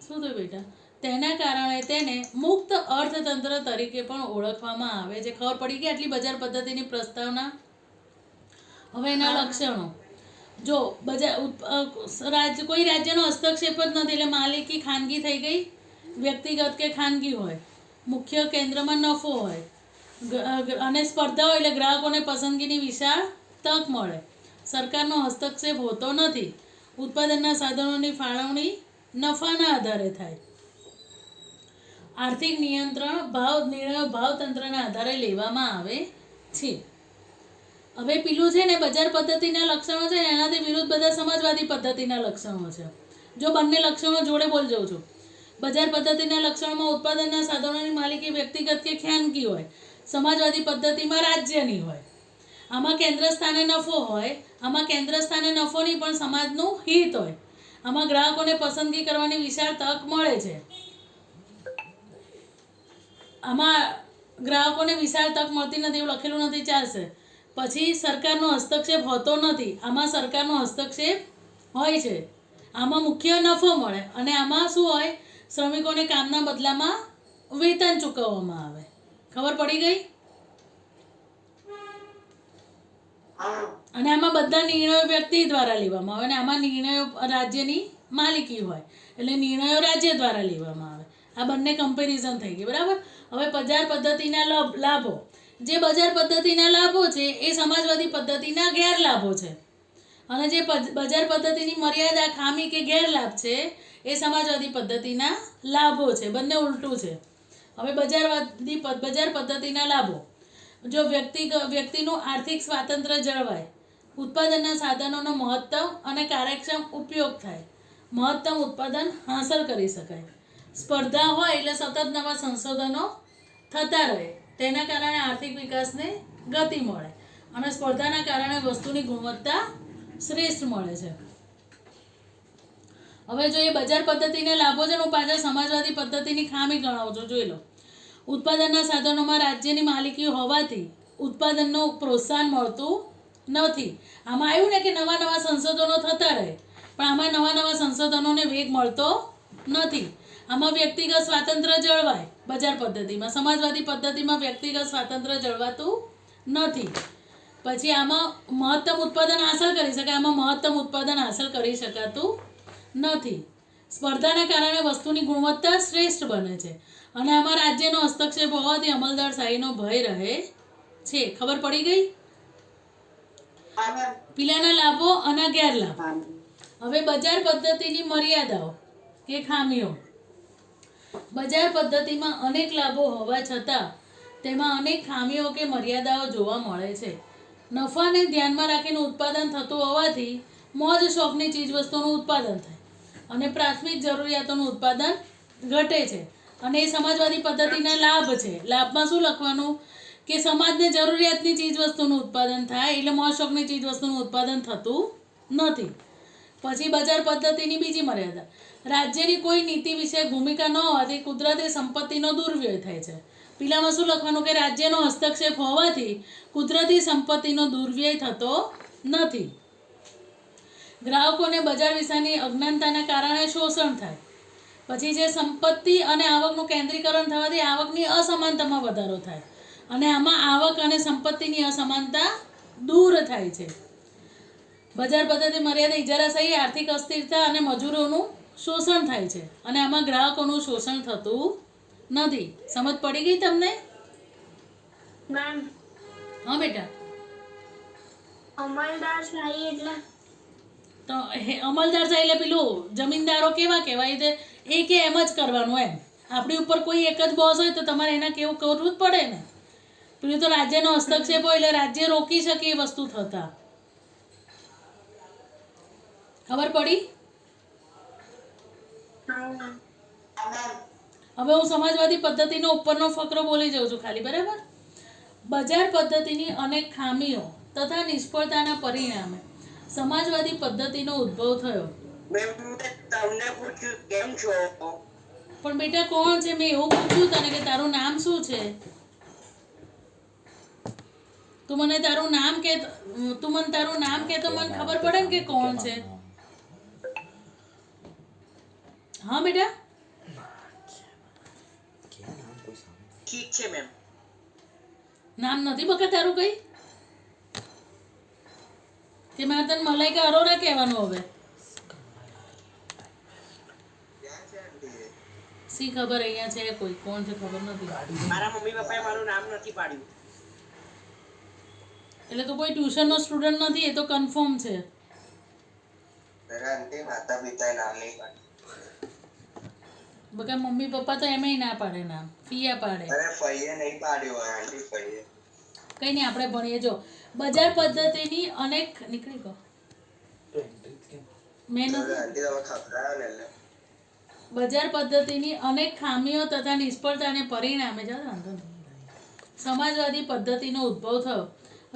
શું થયું બેટા? તેના કારણે તેને મુક્ત અર્થતંત્ર તરીકે પણ ઓળખવામાં આવે છે. ખબર પડી ગઈ આટલી બજાર પદ્ધતિની પ્રસ્તાવના? હવે એના લક્ષણો જો. કોઈ રાજ્યનો હસ્તક્ષેપ જ નથી, એટલે માલિકી ખાનગી થઈ ગઈ, વ્યક્તિગત કે ખાનગી હોય. મુખ્ય કેન્દ્રમાં નફો હોય અને સ્પર્ધા હોય, એટલે ગ્રાહકોને પસંદગીની વિશાળ તક મળે. સરકારનો હસ્તક્ષેપ હોતો નથી. ઉત્પાદનના સાધનોની ફાળવણી નફાના આધારે થાય. આર્થિક નિર્ણયો ભાવતંત્રના આધારે લેવામાં આવે છે. હવે પેલું છે ને બજાર પદ્ધતિના લક્ષણો છે ને એનાથી વિરુદ્ધ બધા સમાજવાદી પદ્ધતિના લક્ષણો છે. જો બંને લક્ષણો જોડે બોલ જાઉં છું. બજાર પદ્ધતિના લક્ષણોમાં ઉત્પાદનના સાધનોની માલિકી વ્યક્તિગત કે ખાનગી હોય. સમાજવાદી પદ્ધતિમાં રાજ્યની હોય. આમાં કેન્દ્ર સ્થાને નફો હોય. આમાં કેન્દ્ર સ્થાને નફો નહીં પણ સમાજનું હિત હોય. આમાં ગ્રાહકોને પસંદગી કરવાની વિશાળ તક મળે છે. આમાં ગ્રાહકોને વિશાળ તક મળતી નથી એવું લખેલું નથી, ચાલશે. પછી સરકારનો હસ્તક્ષેપ હોતો નથી. આમાં સરકારનો હસ્તક્ષેપ હોય છે. આમાં મુખ્ય નફો મળે અને આમાં શું હોય? શ્રમિકોને કામના બદલામાં વેતન ચૂકવવામાં આવે. ખબર પડી ગઈ? અને આમાં બધા નિર્ણયો વ્યક્તિ દ્વારા લેવામાં આવે અને આમાં નિર્ણયો રાજ્યની માલિકી હોય એટલે નિર્ણયો રાજ્ય દ્વારા લેવામાં આવે. આ બંને કમ્પેરિઝન થઈ ગઈ, બરાબર. હવે બજાર પદ્ધતિના લાભો. જે બજાર પદ્ધતિના લાભો છે એ સમાજવાદી પદ્ધતિના ગેરલાભો છે અને જે બજાર પદ્ધતિની મર્યાદા, ખામી કે ગેરલાભ છે એ સમાજવાદી પદ્ધતિના લાભો છે. બંને ઉલટું છે. હવે બજાર પદ્ધતિના લાભો. જો વ્યક્તિનું આર્થિક સ્વાતંત્ર્ય જળવાય, ઉત્પાદનના સાધનોનો મહત્તમ અને કાર્યક્ષમ ઉપયોગ થાય, મહત્તમ ઉત્પાદન હાંસલ કરી શકાય, સ્પર્ધા હોય એટલે સતત નવા સંશોધનો થતા રહે, તેના કારણે આર્થિક વિકાસને ગતિ મળે અને સ્પર્ધાના કારણે વસ્તુની ગુણવત્તા શ્રેષ્ઠ મળે છે. હવે જો એ બજાર પદ્ધતિના લાભો છે, હું પાછળ સમાજવાદી પદ્ધતિની ખામી ગણાવું છું, જોઈ લો. ઉત્પાદનના સાધનોમાં રાજ્યની માલિકી હોવાથી ઉત્પાદનનું પ્રોત્સાહન મળતું નથી. આમાં આવ્યું ને કે નવા નવા સંશોધનો થતા રહે, પણ આમાં નવા સંશોધનોને વેગ મળતો નથી. આમાં વ્યક્તિગત સ્વાતંત્ર્ય જળવાય બજાર પદ્ધતિમાં, સમાજવાદી પદ્ધતિમાં વ્યક્તિગત સ્વાતંત્ર્ય જળવાતું નથી. પછી આમાં મહત્તમ ઉત્પાદન હાંસલ કરી શકાય, આમાં મહત્તમ ઉત્પાદન હાંસલ કરી શકાતું નથી. સ્પર્ધાના કારણે વસ્તુની ગુણવત્તા શ્રેષ્ઠ બને છે અને આમાં રાજ્યનો હસ્તક્ષેપ હોવાથી અમલદારશાહીનો ભય રહે છે. ખબર પડી ગઈ? પેલાના લાભો અને ગેરલાભ. હવે બજાર પદ્ધતિની મર્યાદાઓ કે ખામીઓ. બજાર પદ્ધતિમાં અનેક લાભો હોવા છતાં તેમાં અનેક ખામીઓ કે મર્યાદાઓ જોવા મળે છે. નફાને ધ્યાનમાં રાખીને ઉત્પાદન થતું હોવાથી મોજ શોખની ચીજવસ્તુઓનું ઉત્પાદન થાય અને પ્રાથમિક જરૂરિયાતોનું ઉત્પાદન ઘટે છે અને એ સમાજવાદી પદ્ધતિના લાભ છે. લાભમાં શું લખવાનું કે સમાજને જરૂરિયાતની ચીજવસ્તુનું ઉત્પાદન થાય એટલે મોજ શોખની ચીજવસ્તુનું ઉત્પાદન થતું નથી. પછી બજાર પદ્ધતિની બીજી મર્યાદા. રાજ્યની કોઈ નીતિ વિશે ભૂમિકા ન હોવાથી કુદરતી સંપત્તિનો દુર્વ્યય થાય છે. પેલામાં શું લખવાનું કે રાજ્યનો હસ્તક્ષેપ હોવાથી કુદરતી સંપત્તિનો દુર્વ્યય થતો નથી. ગ્રાહકોને બજાર વિશેની અજ્ઞાનતાના કારણે શોષણ થાય. પછી જે સંપત્તિ અને આવકનું કેન્દ્રીકરણ થવાથી આવકની અસમાનતામાં વધારો થાય અને આમાં આવક અને સંપત્તિની અસમાનતા દૂર થાય છે. બજાર પદ્ધતિ મર્યાદા ઇજારાશાહી, આર્થિક અસ્થિરતા અને મજૂરોનું શોષણ થાય છે અને આમાં ગ્રાહકોનું શોષણ થતું નથી. સમજ પડી ગઈ તમને? હા બેટા. અમલદારશાહી એટલે તો અમલદારશાહી એટલે પેલું જમીનદારો કેવા કહેવાય છે એ કે એમ જ કરવાનું એમ. આપણી ઉપર કોઈ એક જ બોસ હોય તો તમારે એના કેવું કરવું જ પડે ને. પેલું તો રાજ્યનો હસ્તક્ષેપ હોય એટલે રાજ્ય રોકી શકે એ વસ્તુ થતા. ખબર પડી? હવે હું સમાજવાદી પદ્ધતિનો ઉપરનો ફકરો બોલી જાઉં છું ખાલી, બરાબર. બજાર પદ્ધતિની અનેક ખામીઓ તથા નિષ્ફળતાના પરિણામે સમાજવાદી પદ્ધતિનો ઉદ્ભવ થયો. તમને પૂછ્યું કેમ છો? પણ બેટા કોણ છે? મેં એવું પૂછ્યું તને કે તારું નામ શું છે? તું મને તારું નામ કે તો મને ખબર પડે ને કે કોણ છે. હા બેટા. ઠીક છે મેમ. નામ નથી બકા તારું કઈ? કે મારે તને મલાઈકા અરોરા કહેવાનું હવે? સી ખબર અહીંયા છે કોઈ કોણ છે ખબર નથી. મારા મમ્મી પપ્પાએ મારું નામ નથી પાડ્યું. એટલે તું કોઈ ટ્યુશનનો સ્ટુડન્ટ નથી, એ તો કન્ફર્મ છે. માતા પિતાએ નામ નહીં પાડ્યું. બકા મમ્મી પપ્પા તો એમેય ના પાડે નામ, ફિયા પાડે. અરે ફઈએ નહીં પાડ્યું હોય, આંટી ફઈએ. કઈ નહીં, આપણે ભણીએ. જો બજાર પદ્ધતિની અનેક નીકળી ગયો મેં નથી. આંટી તમે ખબરાયો ને એટલે બજાર પદ્ધતિની અનેક ખામીઓ તથા નિષ્ફળતાને પરિણામે સમાજવાદી પદ્ધતિનો ઉદ્ભવ થયો.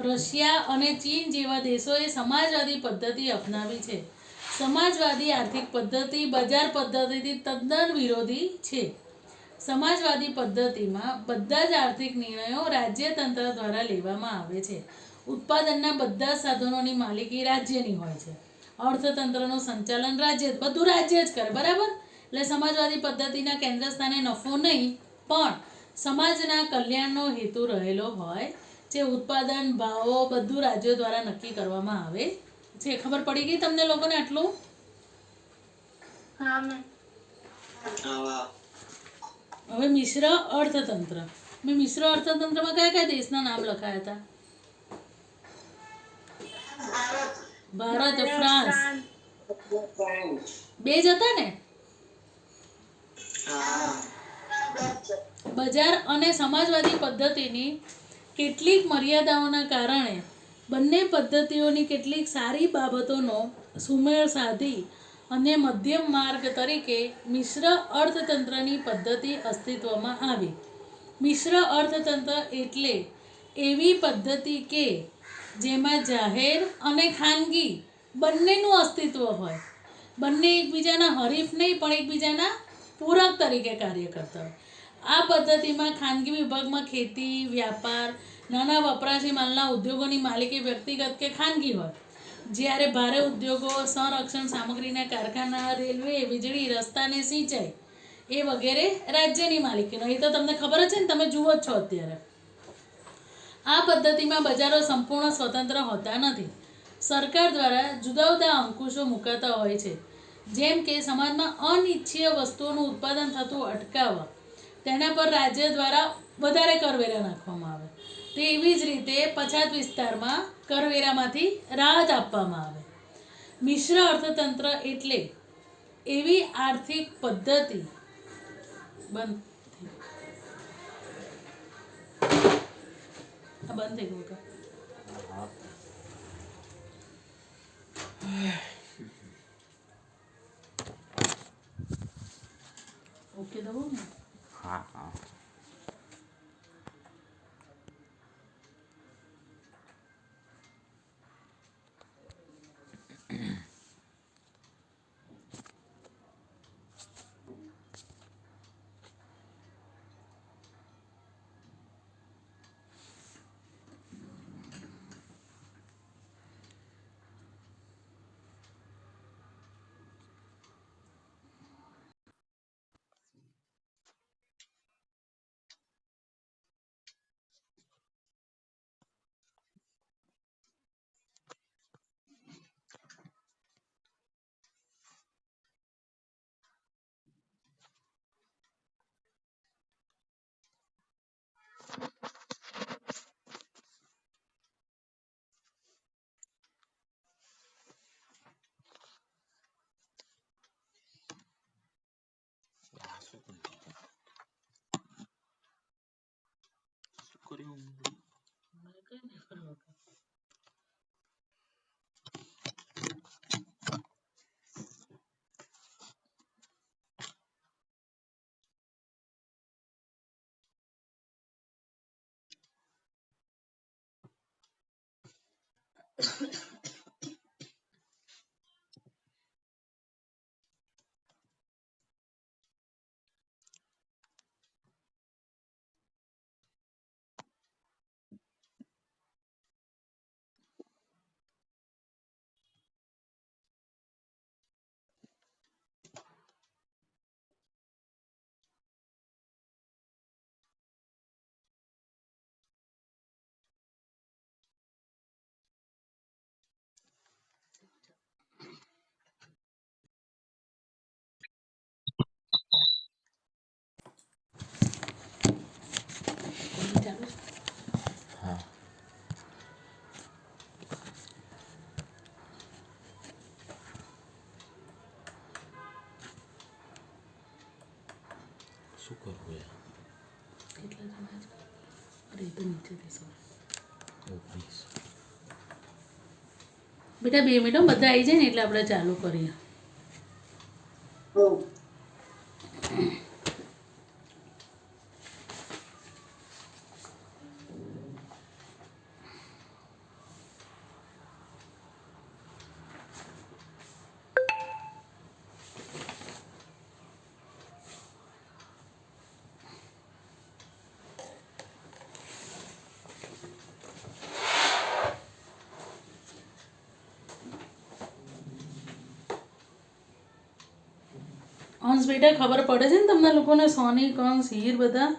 રશિયા અને ચીન જેવા દેશોએ સમાજવાદી પદ્ધતિ અપનાવી છે. સમાજવાદી આર્થિક પદ્ધતિ બજાર પદ્ધતિથી તદ્દન વિરોધી છે. સમાજવાદી પદ્ધતિમાં બધા જ આર્થિક નિર્ણયો રાજ્યતંત્ર દ્વારા લેવામાં આવે છે. ઉત્પાદનના બધા સાધનોની માલિકી રાજ્યની હોય છે. અર્થતંત્રનું સંચાલન બધું રાજ્ય જ કરે, બરાબર. એટલે સમાજવાદી પદ્ધતિના કેન્દ્ર સ્થાને નફો નહીં પણ સમાજના કલ્યાણનો હેતુ રહેલો હોય જે ઉત્પાદન ભાવો બધું રાજ્યો દ્વારા નક્કી કરવામાં આવે છે. ખબર પડી ગઈ તમને લોકોને આટલું? હા હવે મિશ્ર અર્થતંત્ર. મેં મિશ્ર અર્થતંત્રમાં કયા કયા દેશના નામ લખાયા હતા? ભારત, ફ્રાન્સ, બે જ હતા ને? બજાર અને સમાજવાદી પદ્ધતિની કેટલીક મર્યાદાઓના કારણે બંને પદ્ધતિઓની કેટલીક સારી બાબતોનો સુમેળ સાધી અને મધ્યમ માર્ગ તરીકે મિશ્ર અર્થતંત્રની પદ્ધતિ અસ્તિત્વમાં આવી. મિશ્ર અર્થતંત્ર એટલે એવી પદ્ધતિ કે જેમાં જાહેર અને ખાનગી બંનેનું અસ્તિત્વ હોય. બંને એકબીજાના હરીફ નહીં પણ એકબીજાના પૂરક તરીકે કાર્ય કરતા હોય. આ પદ્ધતિમાં ખાનગી વિભાગમાં ખેતી, વ્યાપાર, નાના વપરાશી માલના ઉદ્યોગોની માલિકી વ્યક્તિગત કે ખાનગી હોય, જ્યારે ભારે ઉદ્યોગો, સંરક્ષણ સામગ્રીના કારખાના, રેલવે, વીજળી, રસ્તા અને સિંચાઈ એ વગેરે રાજ્યની માલિકીનો. એ તો તમને ખબર જ છે ને, તમે જુઓ જ છો અત્યારે. આ પદ્ધતિમાં બજારો સંપૂર્ણ સ્વતંત્ર હોતા નથી. સરકાર દ્વારા જુદા જુદા અંકુશો મુકાતા હોય છે, જેમ કે સમાજમાં અનિચ્છનીય વસ્તુઓનું ઉત્પાદન થતું અટકાવવા તેના પર રાજ્ય દ્વારા વધારે કરવેરા નાખવામાં આવે. તેવી જ રીતે પછાત વિસ્તારમાં કરવેરામાંથી રાહત આપવામાં આવે. મિશ્ર અર્થતંત્ર એટલે એવી આર્થિક પદ્ધતિ બંધ થઈ ગયું કે? ઓકે દઉં ને? હા હા હા શું કરવું યાર? કેટલા જણા છે? અરે એ તો નીચેથી સર. 19 બેટા 2 મિનિટ બધા આવી જાય ને એટલે આપણે ચાલુ કરીએ. અંશ બેટા ખબર પડે છે ને તમને લોકોને? સોની, કંસ, હીર બધા?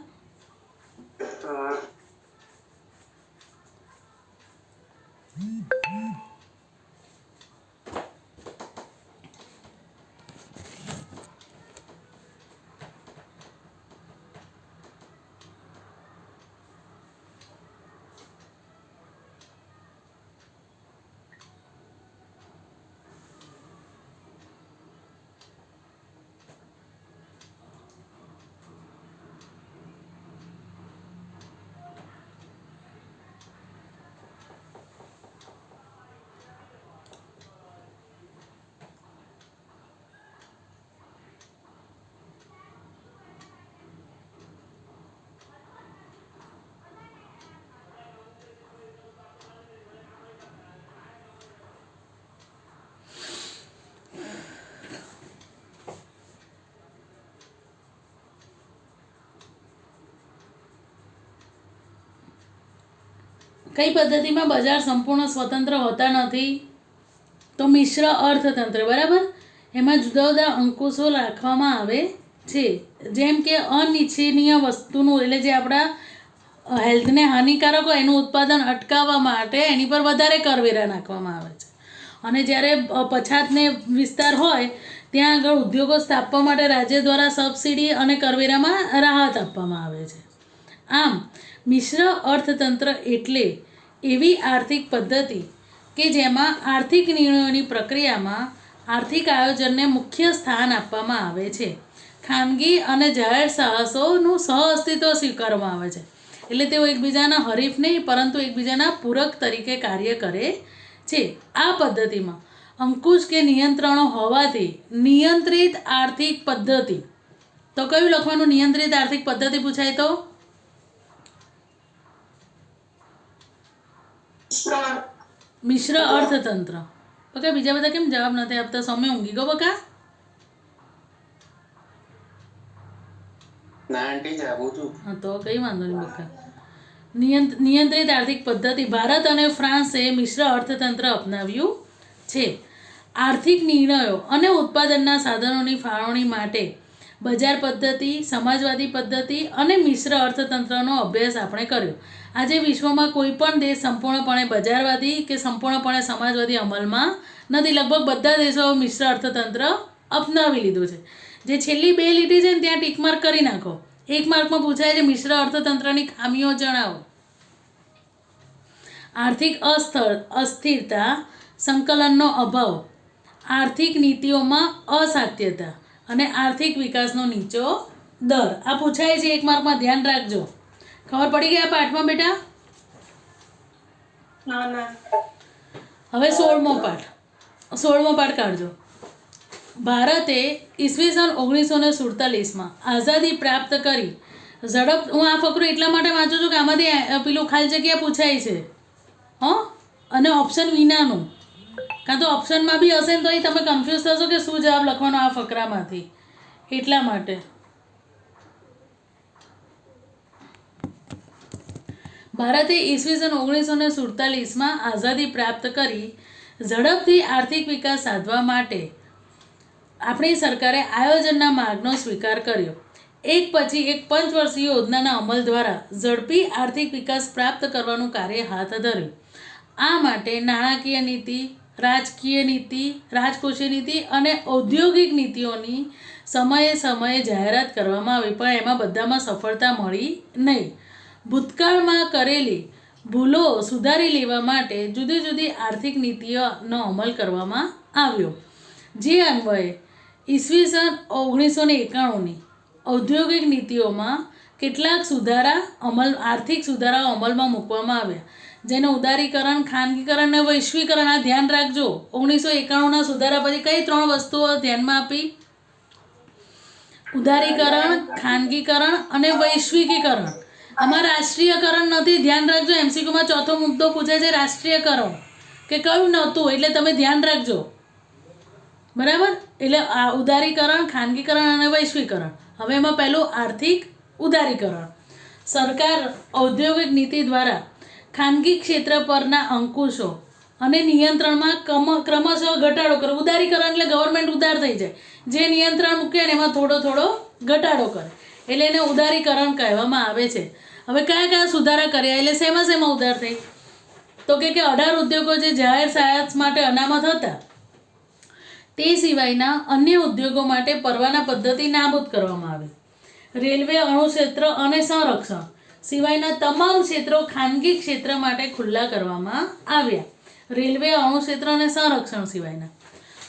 કઈ પદ્ધતિમાં બજાર સંપૂર્ણ સ્વતંત્ર હોતા નથી? તો મિશ્ર અર્થતંત્ર, બરાબર. એમાં જુદા જુદા અંકુશો રાખવામાં આવે છે, જેમ કે અનિચ્છનીય વસ્તુનું એટલે જે આપણા હેલ્થને હાનિકારક હોય એનું ઉત્પાદન અટકાવવા માટે એની પર વધારે કરવેરા નાખવામાં આવે છે. અને જ્યારે પછાતને વિસ્તાર હોય ત્યાં આગળ ઉદ્યોગો સ્થાપવા માટે રાજ્ય દ્વારા સબસિડી અને કરવેરામાં રાહત આપવામાં આવે છે. આમ મિશ્ર અર્થતંત્ર એટલે એવી આર્થિક પદ્ધતિ કે જેમાં આર્થિક નિર્ણયોની પ્રક્રિયામાં આર્થિક આયોજનને મુખ્ય સ્થાન આપવામાં આવે છે. ખાનગી અને જાહેર સાહસોનું સહઅસ્તિત્વ સ્વીકારવામાં આવે છે. એટલે તેઓ એકબીજાના હરીફ નહીં પરંતુ એકબીજાના પૂરક તરીકે કાર્ય કરે છે. આ પદ્ધતિમાં અંકુશ કે નિયંત્રણો હોવાથી નિયંત્રિત આર્થિક પદ્ધતિ. તો કયું લખવાનું? નિયંત્રિત આર્થિક પદ્ધતિ પૂછાય તો મિશ્ર અર્થતંત્ર. ઓકે, બીજા બધા કેમ જવાબ નથી આપતા? સમય ઊંઘી ગયો બકા? ના આંટી જાગું છું. હા, તો કંઈ વાંધો નહીં બકા. નિયંત્રિત આર્થિક પદ્ધતિ. ભારત અને ફ્રાન્સે મિશ્ર અર્થતંત્ર અપનાવ્યું છે. આર્થિક નિર્ણયો અને ઉત્પાદનના સાધનોની ફાળવણી માટે બજાર પદ્ધતિ, સમાજવાદી પદ્ધતિ અને મિશ્ર અર્થતંત્રનો અભ્યાસ આપણે કર્યો. આજે વિશ્વમાં કોઈ પણ દેશ સંપૂર્ણપણે બજારવાદી કે સંપૂર્ણપણે સમાજવાદી અમલમાં નથી. લગભગ બધા દેશો મિશ્ર અર્થતંત્ર અપનાવી લીધું છે. જે છેલ્લી 2 લીટી છે ને ત્યાં ટીક માર્ક કરી નાખો. 1 માર્કમાં પૂછાય છે મિશ્ર અર્થતંત્રની ખામીઓ જણાવો. આર્થિક અસ્થિરતા, સંકલનનો અભાવ, આર્થિક નીતિઓમાં અસાધ્યતા અને આર્થિક વિકાસનો નીચો દર. આ પૂછાય છે 1 માર્કમાં, ધ્યાન રાખજો. ખબર પડી ગઈ આ પાઠમાં બેટા? હવે 16મો પાઠ કાઢજો. ભારતે ઈસવીસન 1947માં આઝાદી પ્રાપ્ત કરી ઝડપ. હું આ ફકરો એટલા માટે વાંચું છું કે આમાંથી પેલું ખાલી જગ્યા પૂછાય છે. અને ઓપ્શન વિનાનું, કાં તો ઓપ્શનમાં બી હશે ને તો તમે કન્ફ્યુઝ થશો કે શું જવાબ લખવાનો આ ફકરામાંથી. એટલા માટે ભારતે ઈસવીસન 1947માં આઝાદી પ્રાપ્ત કરી ઝડપથી આર્થિક વિકાસ સાધવા માટે આપણી સરકારે આયોજનના માર્ગનો સ્વીકાર કર્યો. એક પછી એક પંચવર્ષીય યોજનાના અમલ દ્વારા ઝડપી આર્થિક વિકાસ પ્રાપ્ત કરવાનું કાર્ય હાથ ધર્યું. આ માટે નાણાકીય નીતિ, રાજકીય નીતિ, રાજકોષીય નીતિ અને ઔદ્યોગિક નીતિઓની સમયે જાહેરાત કરવામાં આવી, પણ એમાં બધામાં સફળતા મળી નહીં. ભૂતકાળમાં કરેલી ભૂલો સુધારી લેવા માટે જુદી જુદી આર્થિક નીતિઓનો અમલ કરવામાં આવ્યો. જે અન્વયે ઈસવીસન 1991ની ઔદ્યોગિક નીતિઓમાં કેટલાક આર્થિક સુધારાઓ અમલમાં મૂકવામાં આવ્યા, જેને ઉદારીકરણ, ખાનગીકરણ અને વૈશ્વિકરણ. આ ધ્યાન રાખજો. 1991ના સુધારા પછી કઈ 3 વસ્તુઓ ધ્યાનમાં આપી? ઉદારીકરણ, ખાનગીકરણ અને વૈશ્વિકીકરણ. આમાં રાષ્ટ્રીયકરણ નથી, ધ્યાન રાખજો. MCQમાં 4થો મુદ્દો પૂછે છે રાષ્ટ્રીયકરણ, કે કયું નહોતું, એટલે તમે ધ્યાન રાખજો. બરાબર? એટલે આ ઉદારીકરણ, ખાનગીકરણ અને વૈશ્વિકરણ. હવે એમાં પહેલું આર્થિક ઉદારીકરણ. સરકાર ઔદ્યોગિક નીતિ દ્વારા ખાનગી ક્ષેત્ર પરના અંકુશો અને નિયંત્રણમાં ક્રમશઃ ઘટાડો કરે. ઉદારીકરણ એટલે ગવર્મેન્ટ ઉદાર થઈ જાય, જે નિયંત્રણ મૂકે ને એમાં થોડો ઘટાડો કરે, એટલે એને ઉદારીકરણ કહેવામાં આવે છે. હવે કયા સુધારા કર્યા? એટલે શેમાં ઉદાર થઈ? તો કે 18 ઉદ્યોગો જે જાહેર સાહસ માટે અનામત હતા તે સિવાયના અન્ય ઉદ્યોગો માટે પરવાના પદ્ધતિ નાબૂદ કરવામાં આવી. રેલવે, અણુક્ષેત્ર અને સંરક્ષણ સિવાયના તમામ ક્ષેત્રો ખાનગી ક્ષેત્ર માટે ખુલ્લા કરવામાં આવ્યા. રેલવે, અણુક્ષેત્ર અને સંરક્ષણ સિવાયના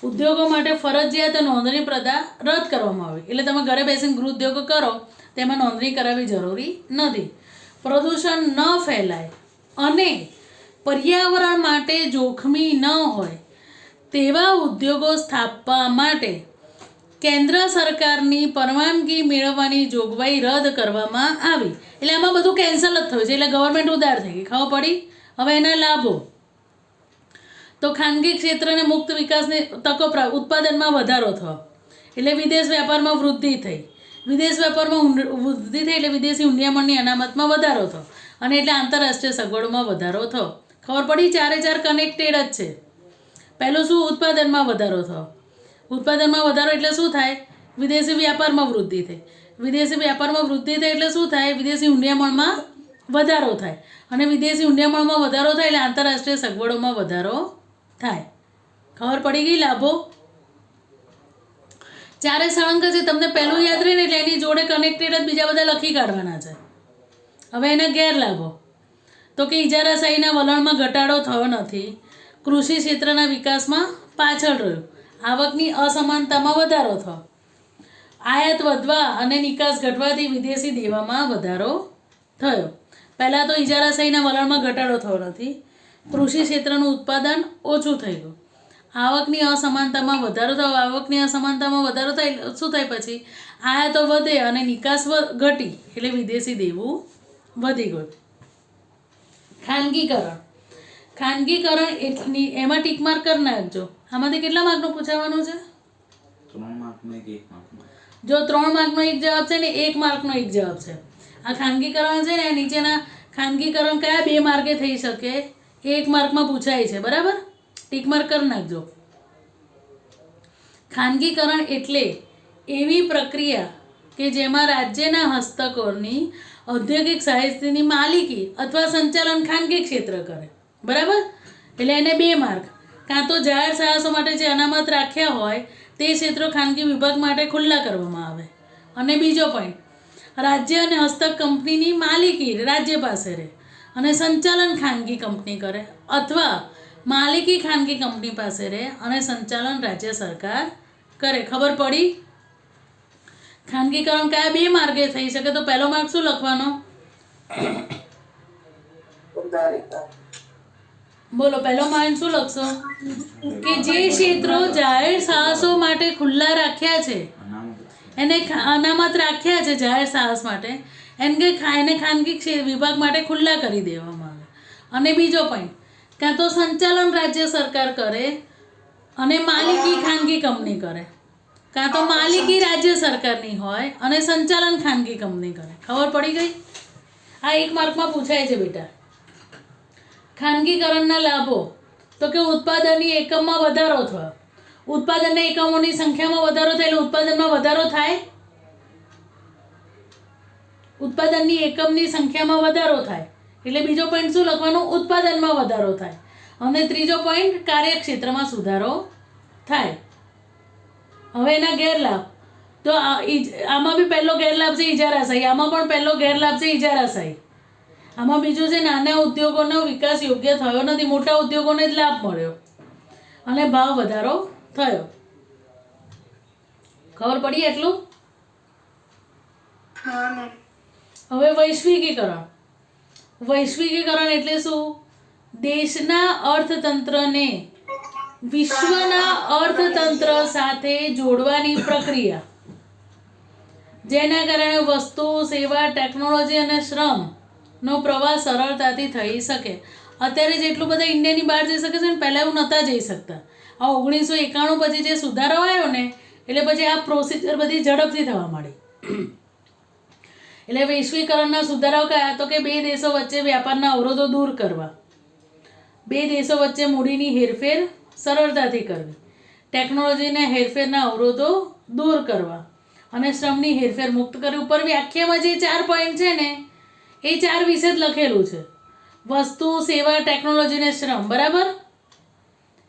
ઉદ્યોગો માટે ફરજિયાત નોંધણી પ્રથા રદ કરવામાં આવી. એટલે તમે ઘરે બેસીને ગૃહ ઉદ્યોગો કરો તેમાં નોંધણી કરાવવી જરૂરી નથી. પ્રદૂષણ ન ફેલાય અને પર્યાવરણ માટે જોખમી ન હોય તેવા ઉદ્યોગો સ્થાપવા માટે કેન્દ્ર સરકારની પરવાનગી મેળવવાની જોગવાઈ રદ કરવામાં આવી. એટલે આમાં બધું કેન્સલ જ થયું છે, એટલે ગવર્મેન્ટ ઉદાર થઈ ગઈ. ખબર પડી? હવે એના લાભો. તો ખાનગી ક્ષેત્રને મુક્ત વિકાસની તકો, ઉત્પાદનમાં વધારો થયો એટલે વિદેશ વેપારમાં વૃદ્ધિ થઈ. વિદેશ વેપારમાં વૃદ્ધિ થઈ એટલે વિદેશી હુંડિયામણની અનામતમાં વધારો થયો. અને એટલે આંતરરાષ્ટ્રીય સગવડોમાં વધારો થયો. ખબર પડી? ચારે ચાર કનેક્ટેડ જ છે. પહેલું શું? ઉત્પાદનમાં વધારો થયો. ઉત્પાદનમાં વધારો એટલે શું થાય? વિદેશી વ્યાપારમાં વૃદ્ધિ થઈ. વિદેશી વ્યાપારમાં વૃદ્ધિ થાય એટલે શું થાય? વિદેશી ઊંડિયામણમાં વધારો થાય. અને વિદેશી ઊંડિયામણમાં વધારો થાય એટલે આંતરરાષ્ટ્રીય સગવડોમાં વધારો થાય. ખબર પડી ગઈ લાભો? ચારે સળંગ છે. તમને પહેલું યાદ રહે ને એટલે એની જોડે કનેક્ટેડ જ બીજા બધા લખી કાઢવાના છે. હવે એના ગેરલાભો તો કે ઇજારાશાહીના વલણમાં ઘટાડો થયો નથી. કૃષિ ક્ષેત્રના વિકાસમાં પાછળ રહ્યું. આવકની અસમાનતામાં વધારો થયો. આયાત વધવા અને નિકાસ ઘટવાથી વિદેશી દેવામાં વધારો થયો. પહેલાં તો ઇજારાશાહીના વલણમાં ઘટાડો થયો નથી. કૃષિ ક્ષેત્રનું ઉત્પાદન ઓછું થઈ ગયું. આવકની અસમાનતામાં વધારો થયો. આવકની અસમાનતામાં વધારો થાય શું થાય? પછી આયાતો વધે અને નિકાસ ઘટી એટલે વિદેશી દેવું વધી ગયું. ખાનગીકરણ. ખાનગીકરણ એટલી એમાં ટીક માર્ક કરી નાખજો. આમાંથી કેટલા માર્કનું પૂછાવાનું છે? 3 માર્કનો એક 1 માર્કનો. જો 3 માર્કનો એક જવાબ છે ને 1 માર્કનો એક જવાબ છે. આ ખાનગીકરણ છે ને નીચેના ખાનગીકરણ કયા 2 માર્કે થઈ શકે? 1 માર્કમાં પૂછાય છે. બરાબર? ટીક માર્ક કરી નાખજો. ખાનગીકરણ એટલે એવી પ્રક્રિયા કે જેમાં રાજ્યના હસ્તકોની ઔદ્યોગિક સાહિત્યની માલિકી અથવા સંચાલન ખાનગી ક્ષેત્ર કરે. બરાબર? એટલે એને 2 માર્ક. કાં તો જાહેર સાહસો માટે જે અનામત રાખ્યા હોય તે ક્ષેત્રો ખાનગી વિભાગ માટે ખુલ્લા કરવામાં આવે. અને બીજો પોઈન્ટ, રાજ્ય અને હસ્તક કંપનીની માલિકી રાજ્ય પાસે રહે અને સંચાલન ખાનગી કંપની કરે, અથવા માલિકી ખાનગી કંપની પાસે રહે અને સંચાલન રાજ્ય સરકાર કરે. ખબર પડી? ખાનગીકરણ કયા 2 માર્ગે થઈ શકે? તો પહેલો માર્ક શું લખવાનો? બોલો, પહેલો માર્ક શું લખશો? કે જે ક્ષેત્રો જાહેર સાહસો માટે ખુલ્લા રાખ્યા છે, એને અનામત રાખ્યા છે જાહેર સાહસ માટે, એને ખાનગી વિભાગ માટે ખુલ્લા કરી દેવામાં આવે. અને બીજો પોઈન્ટ, કાં તો સંચાલન રાજ્ય સરકાર કરે અને માલિકી ખાનગી કંપની કરે, કાં તો માલિકી રાજ્ય સરકારની હોય અને સંચાલન ખાનગી કંપની કરે. ખબર પડી ગઈ? આ 1 માર્કમાં પૂછાય છે બેટા. ખાનગીકરણના લાભો તો કે ઉત્પાદનની એકમમાં વધારો થયો. ઉત્પાદનના એકમોની સંખ્યામાં વધારો થાય એટલે ઉત્પાદનમાં વધારો થાય. ઉત્પાદનની એકમની સંખ્યામાં વધારો થાય એટલે બીજો પોઈન્ટ શું લખવાનો? ઉત્પાદનમાં વધારો થાય. અને ત્રીજો પોઈન્ટ, કાર્યક્ષેત્રમાં સુધારો થાય. હવે એના ગેરલાભ તો આમાં બી પહેલો ગેરલાભ છે ઇજારાશાહી. આમાં પણ પહેલો ગેરલાભ છે ઇજારાશાહી. આમાં બીજું છે નાના ઉદ્યોગોનો વિકાસ યોગ્ય થયો નથી. મોટા ઉદ્યોગોને જ લાભ મળ્યો અને ભાવ વધારો થયો. ખબર પડી એટલું? હવે વૈશ્વિકીકરણ. વૈશ્વિકીકરણ એટલે શું? દેશના અર્થતંત્રને વિશ્વના અર્થતંત્ર સાથે જોડવાની પ્રક્રિયા, જેના કારણે વસ્તુ, સેવા, ટેકનોલોજી અને શ્રમનો પ્રવાહ સરળતાથી થઈ શકે. અત્યારે જેટલું બધા ઇન્ડિયાની બહાર જઈ શકે છે ને, પહેલાં એવું નહોતા જઈ શકતા. આ 1991 પછી જે સુધારો આવ્યો ને એટલે પછી આ પ્રોસિજર બધી ઝડપથી થવા માંડી. એટલે વૈશ્વિકરણના સુધારાઓ કયા? તો કે 2 દેશો વચ્ચે વ્યાપારના અવરોધો દૂર કરવા, 2 દેશો વચ્ચે મૂડીની હેરફેર સરળતાથી કરવી, ટેકનોલોજીના હેરફેરના અવરોધો દૂર કરવા અને શ્રમની હેરફેર મુક્ત કરવી. ઉપર વ્યાખ્યામાં જે 4 પોઈન્ટ છે ને એ 4 વિશે જ લખેલું છે. વસ્તુ, સેવા, ટેકનોલોજી અને શ્રમ. બરાબર?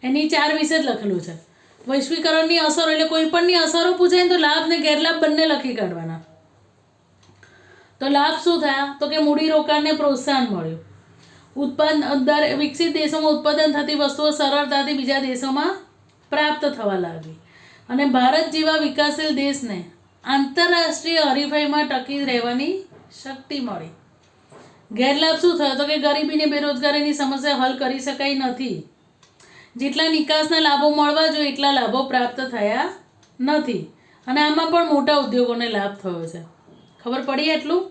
એની 4 વિશે જ લખેલું છે. વૈશ્વિકરણની અસરો એટલે કોઈ પણની અસરો પૂછાય ને તો લાભ ને ગેરલાભ બંને લખી કાઢવાના. તો લાભ શું થયા? તો કે મૂડીરોકાણને પ્રોત્સાહન મળ્યું. વિકસિત દેશોમાં ઉત્પાદન થતી વસ્તુઓ સરળતાથી બીજા દેશોમાં પ્રાપ્ત થવા લાગી અને ભારત જેવા વિકાસશીલ દેશને આંતરરાષ્ટ્રીય હરીફાઈમાં ટકી રહેવાની શક્તિ મળી. ગેરલાભ શું થયો? તો કે ગરીબી ને બેરોજગારીની સમસ્યા હલ કરી શકાય નથી. જેટલા નિકાસના લાભો મળવા જોઈએ એટલા લાભો પ્રાપ્ત થયા નથી. અને આમાં પણ મોટા ઉદ્યોગોને લાભ થયો છે. ખબર પડી એટલું?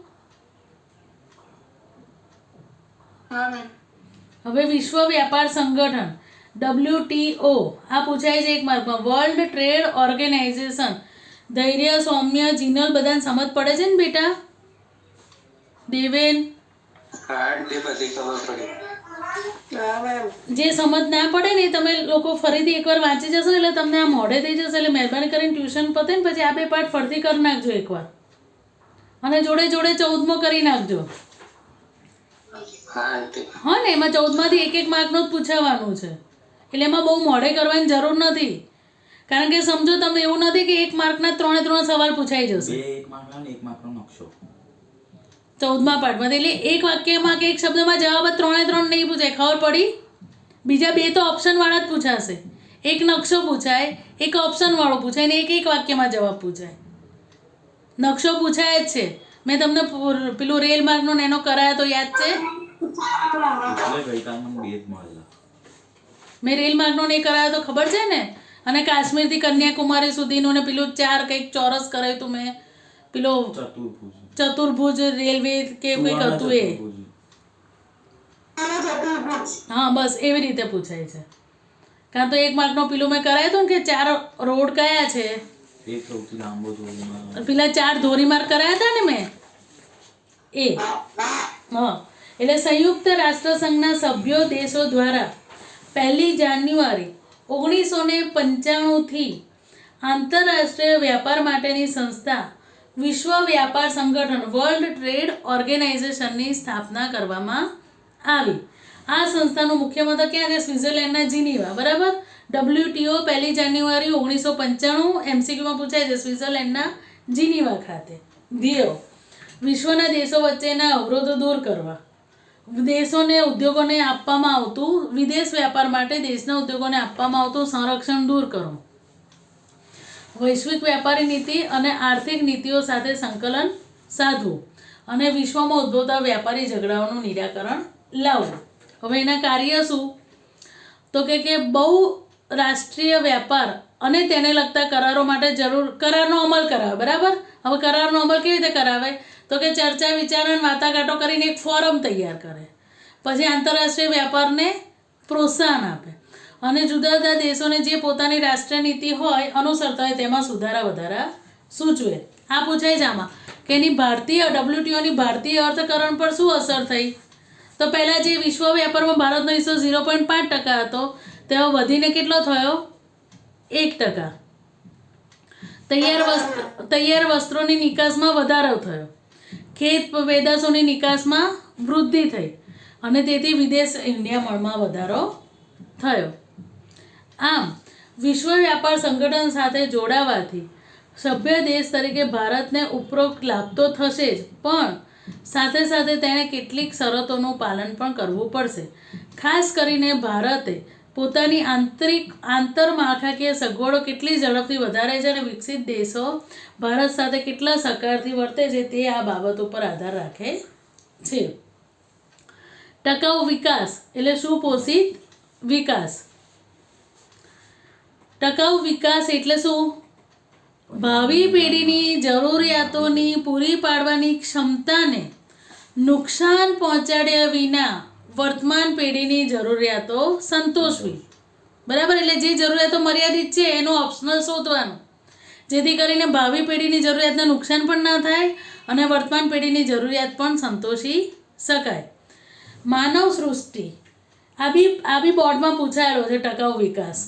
હવે વિશ્વ વ્યાપાર સંગઠન WTO આ પૂછાય છે 1 માર્કમાં. World trade organisation. ધૈર્ય, સૌમ્ય, જીનલ બધાને સમજ પડે છે ને બેટા? દેવેન હા આંટી બધી ખબર પડી. હા મેમ. જે સમજ ના પડે ને એ તમે લોકો ફરીથી એકવાર વાંચી જશો એટલે તમને આ મોઢે થઈ જશે. એટલે મહેરબાની કરીને ટ્યુશન પતે ને પછી આ 2 પાઠ ફરતી કરી નાખજો એકવાર, અને જોડે જોડે 14મો કરી નાખજો. હા આંટી. હા ને, એમાં 14માંથી 1-1 માર્કનું જ પૂછાવાનું છે, એટલે એમાં બહુ મોઢે કરવાની જરૂર નથી. કારણ કે સમજો તમે એવું નથી કે 1 માર્કના 3 સવાલ પૂછાઈ જશે 1 માર્કનો ને 1 માર્કનો નકશો 14મા પાઠમાં. એટલે એક વાક્યમાં કે એક શબ્દમાં જવાબ 3 નહીં પૂછાય, ખબર પડી? બીજા 2 તો ઓપ્શન વાળા જ પૂછાશે. એક નકશો પૂછાય, એક ઓપ્શન વાળો પૂછાય ને એક વાક્યમાં જવાબ પૂછાય. નકશો પૂછાય જ છે. મેં તમને પેલું રેલ માર્ગનો એનો કરાયો તો યાદ છે? એટલે ગઈકાલ મને 2 જ મળેલા. મેં રેલ માર્ગનો ને કરાયો તો ખબર છે ને? અને કાશ્મીરથી કન્યાકુમારી સુધીનું ને પેલું 4 કંઈક ચોરસ કરાયું તું મેં, પેલો ચતુર્ભુજ રેલવે કે એવું કંઈક હતું એ. હા બસ એવી રીતે પૂછાય છે. કાં તો 1 માર્કનો પેલું મેં કરાયું હતું ને કે 4 રોડ કયા છે, એક સૌથી લાંબો જોડીમાં પેલા 4 ધોરીમાર્ગ કરાયા હતા ને મેં એ. હા, એટલે સંયુક્ત રાષ્ટ્રસંઘના સભ્યો દેશો દ્વારા 1 જાન્યુઆરી 1995થી આંતરરાષ્ટ્રીય વ્યાપાર માટેની સંસ્થા વિશ્વ વ્યાપાર સંગઠન વર્લ્ડ ટ્રેડ ઓર્ગેનાઇઝેશનની સ્થાપના કરવામાં આવી. આ સંસ્થાનું મુખ્ય મથક ક્યાં છે? સ્વિટ્ઝરલેન્ડના જીનીવા. બરાબર. WTO 1 જાન્યુઆરી 1995 MCQમાં પૂછાય છે, સ્વિટ્ઝરલેન્ડના જીનીવા ખાતે. ધ્યેયો: વિશ્વના દેશો વચ્ચેના અવરોધો દૂર કરવા, દેશોને ઉદ્યોગોને આપવામાં આવતું વિદેશ વ્યાપાર માટે દેશના ઉદ્યોગોને આપવામાં આવતું સંરક્ષણ દૂર કરો, વૈશ્વિક વ્યાપારી નીતિ અને આર્થિક નીતિઓ સાથે સંકલન સાધવું અને વિશ્વમાં ઉદ્ભવતા વ્યાપારી ઝઘડાઓનું નિરાકરણ લાવવું. હવે એના કાર્ય શું? તો કે બહુ રાષ્ટ્રીય વ્યાપાર અને તેને લગતા કરારો માટે કરારનો અમલ કરાવે. બરાબર. હવે કરારનો અમલ કેવી રીતે કરાવે? તો કે ચર્ચા વિચારણા વાટાઘાટો કરીને એક ફોરમ તૈયાર કરે, પછી આંતરરાષ્ટ્રીય વ્યાપારને પ્રોત્સાહન આપે અને જુદા જુદા દેશોને જે પોતાની રાષ્ટ્રીય નીતિ હોય અનુસરતા હોય તેમાં સુધારા વધારા સૂચવે. આ પૂછાય છે આમાં કે એની ભારતીય WTOની ભારતીય અર્થકરણ પર શું અસર થઈ? તો પહેલાં જે વિશ્વ વ્યાપારમાં ભારતનો હિસ્સો 0.5% હતો તેઓ વધીને કેટલો થયો? 1%. તૈયાર વસ્ત્રોની નિકાસમાં વધારો થયો, ખેત પેદાશોની નિકાસમાં વૃદ્ધિ થઈ અને તેથી વિદેશ ઇન્ડિયામાં વધારો થયો. આમ વિશ્વ વ્યાપાર સંગઠન સાથે જોડાવાથી સભ્ય દેશ તરીકે ભારતને ઉપરોક્ત લાભ તો થશે જ, પણ સાથે સાથે તેણે કેટલીક શરતોનું પાલન પણ કરવું પડશે. ખાસ કરીને ભારતે પોતાની આંતરમાળખાકીય સગવડો કેટલી ઝડપથી વધારે છે અને વિકસિત દેશો ભારત સાથે કેટલા સહકારથી વર્તે છે તે આ બાબત ઉપર આધાર રાખે છે. ટકાઉ વિકાસ એટલે સુપોષિત વિકાસ. ટકાઉ વિકાસ એટલે શું? ભાવિ પેઢીની જરૂરિયાતોની પૂરી પાડવાની ક્ષમતાને નુકસાન પહોંચાડ્યા વિના વર્તમાન પેઢીની જરૂરિયાતો સંતોષવી. બરાબર. એટલે જે જરૂરિયાતો મર્યાદિત છે એનું ઓપ્શનલ શોધવાનું, જેથી કરીને ભાવિ પેઢીની જરૂરિયાતને નુકસાન પણ ના થાય અને વર્તમાન પેઢીની જરૂરિયાત પણ સંતોષી શકાય. માનવ સૃષ્ટિ આ બી બોર્ડમાં પૂછાયેલો છે. ટકાઉ વિકાસ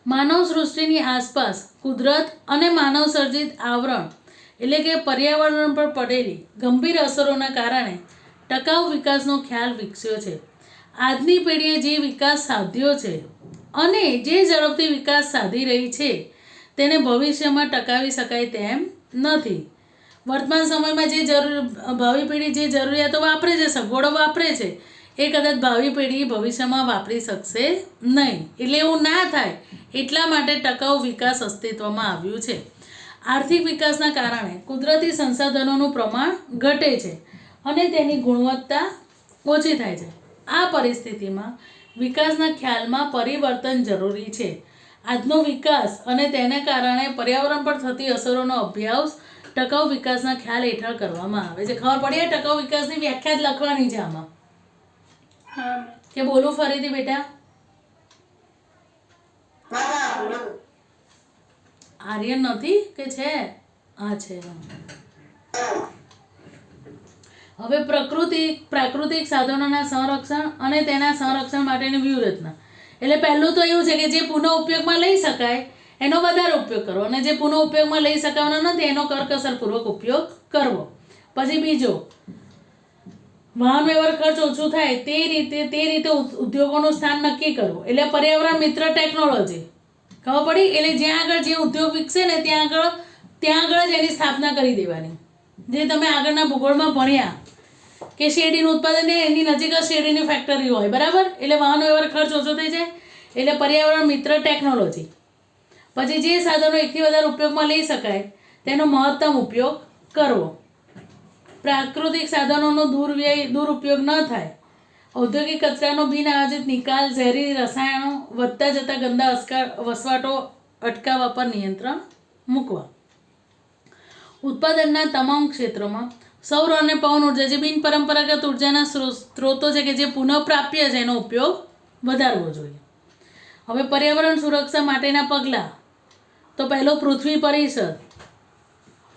માનવ સૃષ્ટિની આસપાસ કુદરત અને માનવ સર્જિત આવરણ એટલે કે પર્યાવરણ પર પડેલી ગંભીર અસરોના કારણે ટકાઉ વિકાસનો ખ્યાલ વિકસ્યો છે. આજની પેઢીએ જે વિકાસ સાધ્યો છે અને જે ઝડપથી વિકાસ સાધી રહી છે તેને ભવિષ્યમાં ટકાવી શકાય તેમ નથી. વર્તમાન સમયમાં ભાવિ પેઢી જે જરૂરિયાતો વાપરે છે, સગવડો વાપરે છે, એ કદાચ ભાવિ પેઢી ભવિષ્યમાં વાપરી શકશે નહીં. એટલે એવું ના થાય એટલા માટે ટકાઉ વિકાસ અસ્તિત્વમાં આવ્યું છે. આર્થિક વિકાસના કારણે કુદરતી સંસાધનોનું પ્રમાણ ઘટે છે અને તેની ગુણવત્તા ઓછી થાય છે. આ પરિસ્થિતિમાં વિકાસના ખ્યાલમાં પરિવર્તન જરૂરી છે. આજનો વિકાસ અને તેને કારણે પર્યાવરણ પર થતી અસરોનો અભ્યાસ ટકાઉ વિકાસના ખ્યાલ હેઠળ કરવામાં આવે છે. ખબર પડી? ટકાઉ વિકાસની વ્યાખ્યા જ લખવાની છે આમાં. કે બોલું ફરીથી બેટા? આર્યન નથી કે છે? હા છે. હવે પ્રાકૃતિક સાધનોના સંરક્ષણ અને તેના સંરક્ષણ માટેની વ્યૂહરચના. એટલે પહેલું તો એવું છે કે જે પુનઃ ઉપયોગમાં લઈ શકાય એનો વધારે ઉપયોગ કરવો, અને જે પુનઃ ઉપયોગમાં લઈ શકાવાનો નથી એનો કરકસરપૂર્વક ઉપયોગ કરવો. પછી બીજો, વાહન વ્યવહાર ખર્ચ ઓછું થાય તે રીતે ઉદ્યોગોનું સ્થાન નક્કી કરવું. એટલે પર્યાવરણ મિત્ર ટેકનોલોજી, ખબર પડી? એટલે જ્યાં આગળ જે ઉદ્યોગ વિકસે ને ત્યાં આગળ જ એની સ્થાપના કરી દેવાની. જે તમે આગળના ભૂગોળમાં ભણ્યા કે શેરડીનું ઉત્પાદન એની નજીક જ શેરડીની ફેક્ટરી હોય, બરાબર? એટલે વાહન વ્યવહાર ખર્ચ ઓછો થઈ જાય. એટલે પર્યાવરણ મિત્ર ટેકનોલોજી. પછી જે સાધનો એકથી વધારે ઉપયોગમાં લઈ શકાય તેનો મહત્તમ ઉપયોગ કરવો. પ્રાકૃતિક સાધનોનો દુરુપયોગ ન થાય. ઔદ્યોગિક કચરાનો બિનઆયોજિત નિકાલ, ઝેરી રસાયણો, વધતા જતા ગંદા વસવાટો અટકાવવા પર નિયંત્રણ મૂકવા. ઉત્પાદનના તમામ ક્ષેત્રોમાં સૌર અને પવન ઉર્જા, જે બિનપરંપરાગત ઉર્જાના સ્ત્રોતો છે કે જે પુનઃપ્રાપ્ય છે, એનો ઉપયોગ વધારવો જોઈએ. હવે પર્યાવરણ સુરક્ષા માટેના પગલાં. તો પહેલો, પૃથ્વી પરિષદ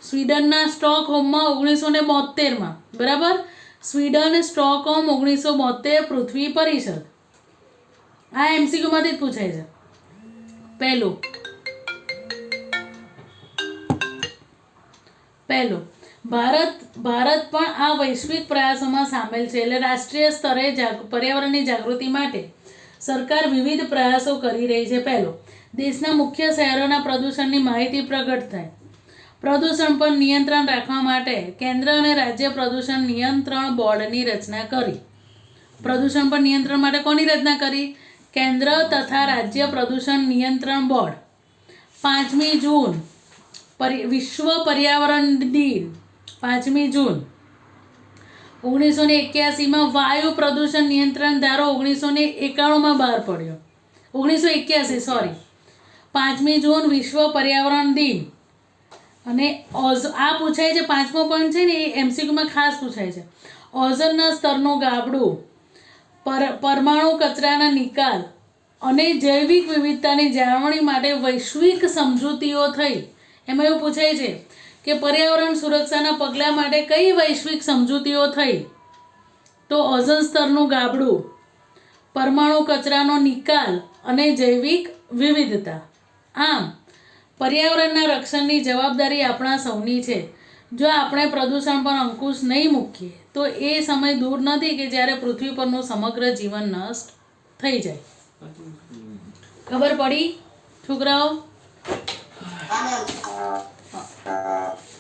સ્વીડનના સ્ટોકહોમમાં 1972, બરાબર? સ્વીડન, સ્ટોકહોમ 1972 પૃથ્વી પરિષદ. આ એમસીક્યુમાંથી જ પૂછાય છે. પહેલું ભારત પણ આ વૈશ્વિક પ્રયાસોમાં સામેલ છે. એટલે રાષ્ટ્રીય સ્તરે પર્યાવરણની જાગૃતિ માટે સરકાર વિવિધ પ્રયાસો કરી રહી છે. પહેલો, દેશના મુખ્ય શહેરોના પ્રદૂષણની માહિતી પ્રગટ થાય. પ્રદૂષણ પર નિયંત્રણ રાખવા માટે કેન્દ્ર અને રાજ્ય પ્રદૂષણ નિયંત્રણ બોર્ડની રચના કરી. પ્રદૂષણ પર નિયંત્રણ માટે કોની રચના કરી? કેન્દ્ર તથા રાજ્ય પ્રદૂષણ નિયંત્રણ બોર્ડ. 5મી જૂન વિશ્વ પર્યાવરણ દિન, 5મી જૂન 1981 વાયુ પ્રદૂષણ નિયંત્રણ ધારો 1991 બહાર પડ્યો. 1981, સોરી. 5મી જૂન વિશ્વ પર્યાવરણ દિન. અને આ પૂછાય છે, 5મો પોઈન્ટ છે ને, એ એમસીક્યુમાં ખાસ પૂછાય છે. ઓઝોનના સ્તરનું ગાબડું, પરમાણુ કચરાના નિકાલ અને જૈવિક વિવિધતાની જાળવણી માટે વૈશ્વિક સમજૂતીઓ થઈ. એમાં એવું પૂછાય છે કે પર્યાવરણ સુરક્ષાના પગલાં માટે કઈ વૈશ્વિક સમજૂતીઓ થઈ? તો ઓઝોન સ્તરનું ગાબડું, પરમાણુ કચરાનો નિકાલ અને જૈવિક વિવિધતા. આમ પર્યાવરણના રક્ષણની જવાબદારી આપણા સૌની છે. જો આપણે પ્રદૂષણ પર અંકુશ નહીં મૂકીએ તો એ સમય દૂર નથી કે જ્યારે પૃથ્વી પરનું સમગ્ર જીવન નષ્ટ થઈ જાય. ખબર પડી છોકરાઓ?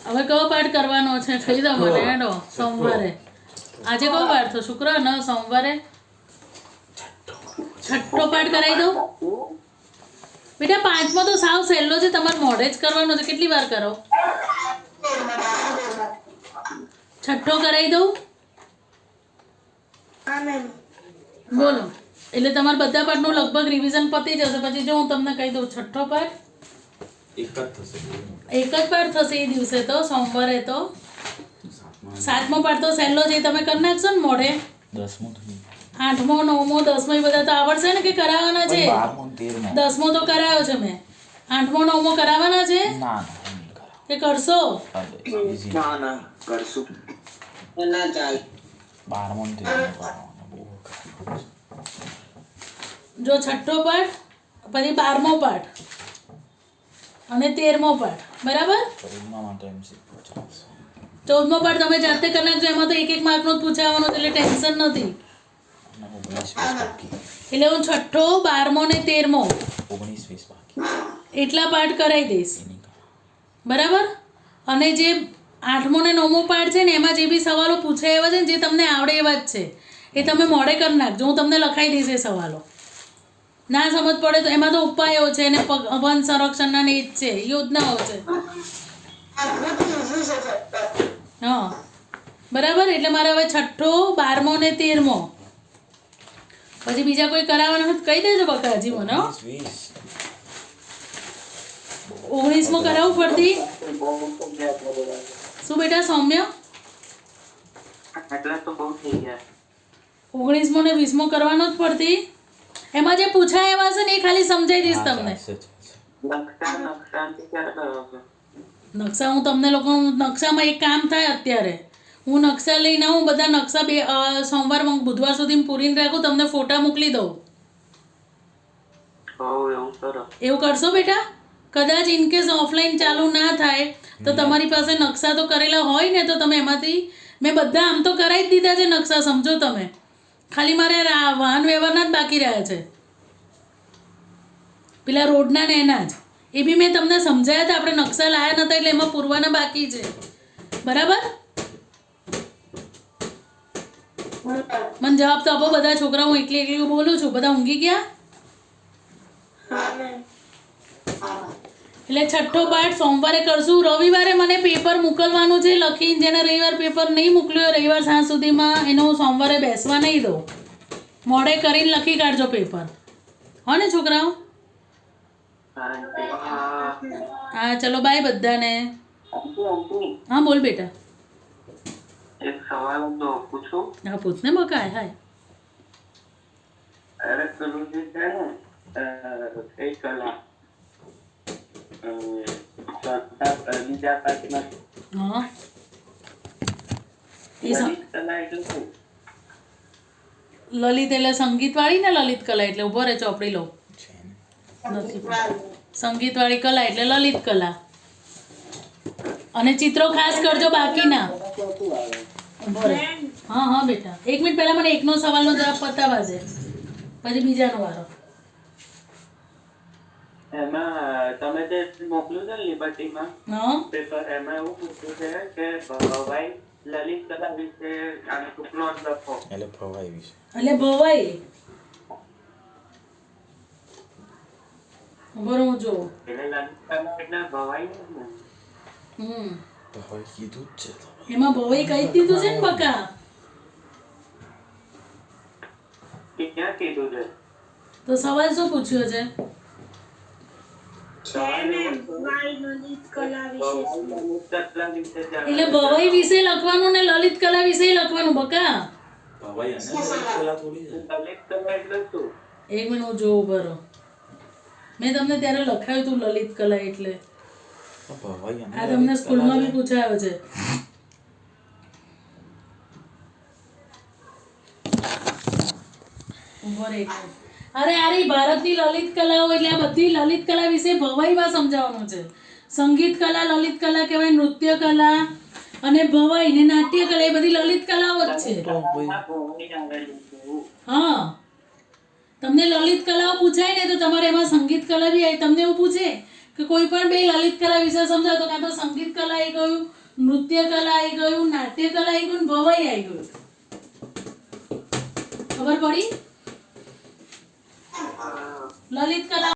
હવે કયો પાઠ કરવાનો છે? કહી દો મને. હેડો, સોમવારે. આજે કયો પાઠ થયો? શુક્ર ન સોમવારે છઠ્ઠો પાઠ કરાવી દઉં? બેટા 5મો તો સાવ સહેલો છે, તમારે મોઢે જ કરવાનો છે. કેટલી વાર કરો? છઠ્ઠો કરાવી દઉં? બોલો. એટલે તમારે બધા પાઠનું લગભગ રિવિઝન પતી જશે. પછી જો હું તમને કહી દઉં, છઠ્ઠો પાઠ એક જ પાઠ થશે એ દિવસે. તો સોમવારે તો 7મો પાઠ તો સહેલો છે, તમે કરી નાખશો ને મોઢે. 8મો 9મો 10મો એ બધા તો આવડશે ને કે કરાવવાના છે? 10મો તો કરાયો છે મેં. 8મો 9મો કરાવવાના છે કે કરશો? જો છઠ્ઠો પાઠ, પછી 12મો પાઠ અને 13મો પાઠ, બરાબર? 14મો પાઠ તમે જાતે કરી નાખજો. એમાં તો 1 માર્કનો જ પૂછાવાનો છે, એટલે ટેન્શન નથી. એટલે હું છઠ્ઠો, 12મો ને 13મો એટલા પાઠ કરાવી દઈશ, બરાબર? અને જે 8મો ને 9મો પાઠ છે ને, એમાં જે બી સવાલો પૂછાય એવા છે ને, જે તમને આવડે એવા જ છે, એ તમે મોડે કરી નાખજો. હું તમને લખાઈ દઈશ એ સવાલો. ના સમજ પડે તો એમાં તો ઉપાયો છે ને, વન સંરક્ષણના ને જ છે, યોજનાઓ છે. હા, બરાબર? એટલે મારે હવે છઠ્ઠો, 12મો ને 13મો. પછી બીજા કોઈ કરાવવાના હોય કહી દેજો બકાજી મને. 19મો કરાવવું પડતી? શું બેટા સૌમ્ય? 19મો ને 20મો કરવાનો જ પડતી? એમાં જે પૂછાય એવા છે ને એ ખાલી સમજાઈ દઈશ તમને. નકશા હું તમને લોકો, નકશામાં એક કામ થાય અત્યારે, હું નકશા લઈને આવું, બધા નકશા સોમવાર બુધવાર સુધી પૂરીને રાખું, તમને ફોટા મોકલી દઉં. એવું કરો. એવું કરશો બેટા? કદાચ ઇનકેસ ઓફલાઈન ચાલુ ના થાય તો તમારી પાસે નકશા તો કરેલા હોય ને, તો તમે એમાંથી મેં બધા આમ તો કરાવી જ દીધા છે નકશા, સમજો તમે. ખાલી મારે વાહન વ્યવહારના જ બાકી રહ્યા છે, પેલા રોડના ને એના જ. એ બી મેં તમને સમજાયા હતા, આપણે નકશા લાયા નતા એટલે એમાં પૂરવાના બાકી છે. બરાબર? મને જવાબ તો આપો બધા છોકરા, હું એકલી બોલું છું. બધા ઊંઘી ગયા? હા મેમ. એટલે છઠ્ઠો પાઠ સોમવારે કરશું. રવિવારે મને પેપર મોકલવાનું છે લખીને. જેને રવિવાર પેપર નહીં મોકલ્યું હોય રવિવાર સાંજ સુધીમાં, એને હું સોમવારે બેસવા નહીં દઉં. મોડે કરીને લખી કાઢજો પેપર, હો ને છોકરાઓ? હા ચલો બાય બધાને. હા બોલ બેટા. એક સવાલ તો પૂછું. હા પૂછને બકા. હાય. અરે પેલું જે છે ને એ કલા બીજા પાર્ટમાં હા એ કલા એટલે શું? લલિત એટલે સંગીત વાળી ને, લલિત કલા એટલે ઉભો રે ચોપડી લો. નથી સંગીત વાળી કલા એટલે લલિત કલા. અને ચિત્રો ખાસ કરજો બાકીના. ઉભો રે. હા હા બેટા, 1 મિનિટ પહેલા મને એકનો સવાલનો જવાબ પતાવા દે, પછી બીજાનો વારો. એમાં તમે જે મોકલ્યું છે ને લિબર્ટીમાં હા પેપર, એમાં એવું પૂછ્યું છે કે ભાઈ લલિત કલા વિશે આનો ટૂંકનો લખો. એટલે ભવાઈ વિશે. એટલે ભવાઈ. બરોબર હું જોઉં. એટલે લલિત કલા એટલે ભવાઈ ને. ભવાઈ કીધું જ છે તો. એમાં ભવાઈ કહી જ દીધું છે ને બકા. ક્યાં કીધું છે? તો સવાલ શું પૂછ્યો છે? એટલે ભવાઈ વિશે લખવાનું ને લલિત કલા વિશે લખવાનું બકા. ભવાઈ અને લલિત કલા થોડી છે. લલિત કલા એટલે શું? 1 મિનિટ હું જોઉં. બરો મેં તમને ત્યારે લખાયું હતું લલિત કલા એટલે. ભવાઈ અને આ તમને સ્કૂલમાં બી પૂછાયો છે. ઉભો રે એક મિનિટ. અરે ભારતની લલિત કલાઓ એટલે આ બધી લલિત કલા વિશે ભવાઈમાં સમજાવવાનું છે. સંગીત કલા લલિત કલા કહેવાય, નૃત્ય કલા અને ભવાઈ ને નાટ્ય કલા એ બધી લલિત કલાઓ જ છે. હા તમને લલિત કલાઓ પૂછાય ને તો તમારે એમાં સંગીત કલા બી આવી. તમને એવું પૂછે કે કોઈ પણ બે લલિત કલા વિશે સમજાવો તો કાં તો સંગીત કલા આવી ગયું, નૃત્ય કલા આવી ગયું, નાટ્ય કલા આવી ગયું, ભવાઈ આવી ગયું. ખબર પડી? લલિત કલા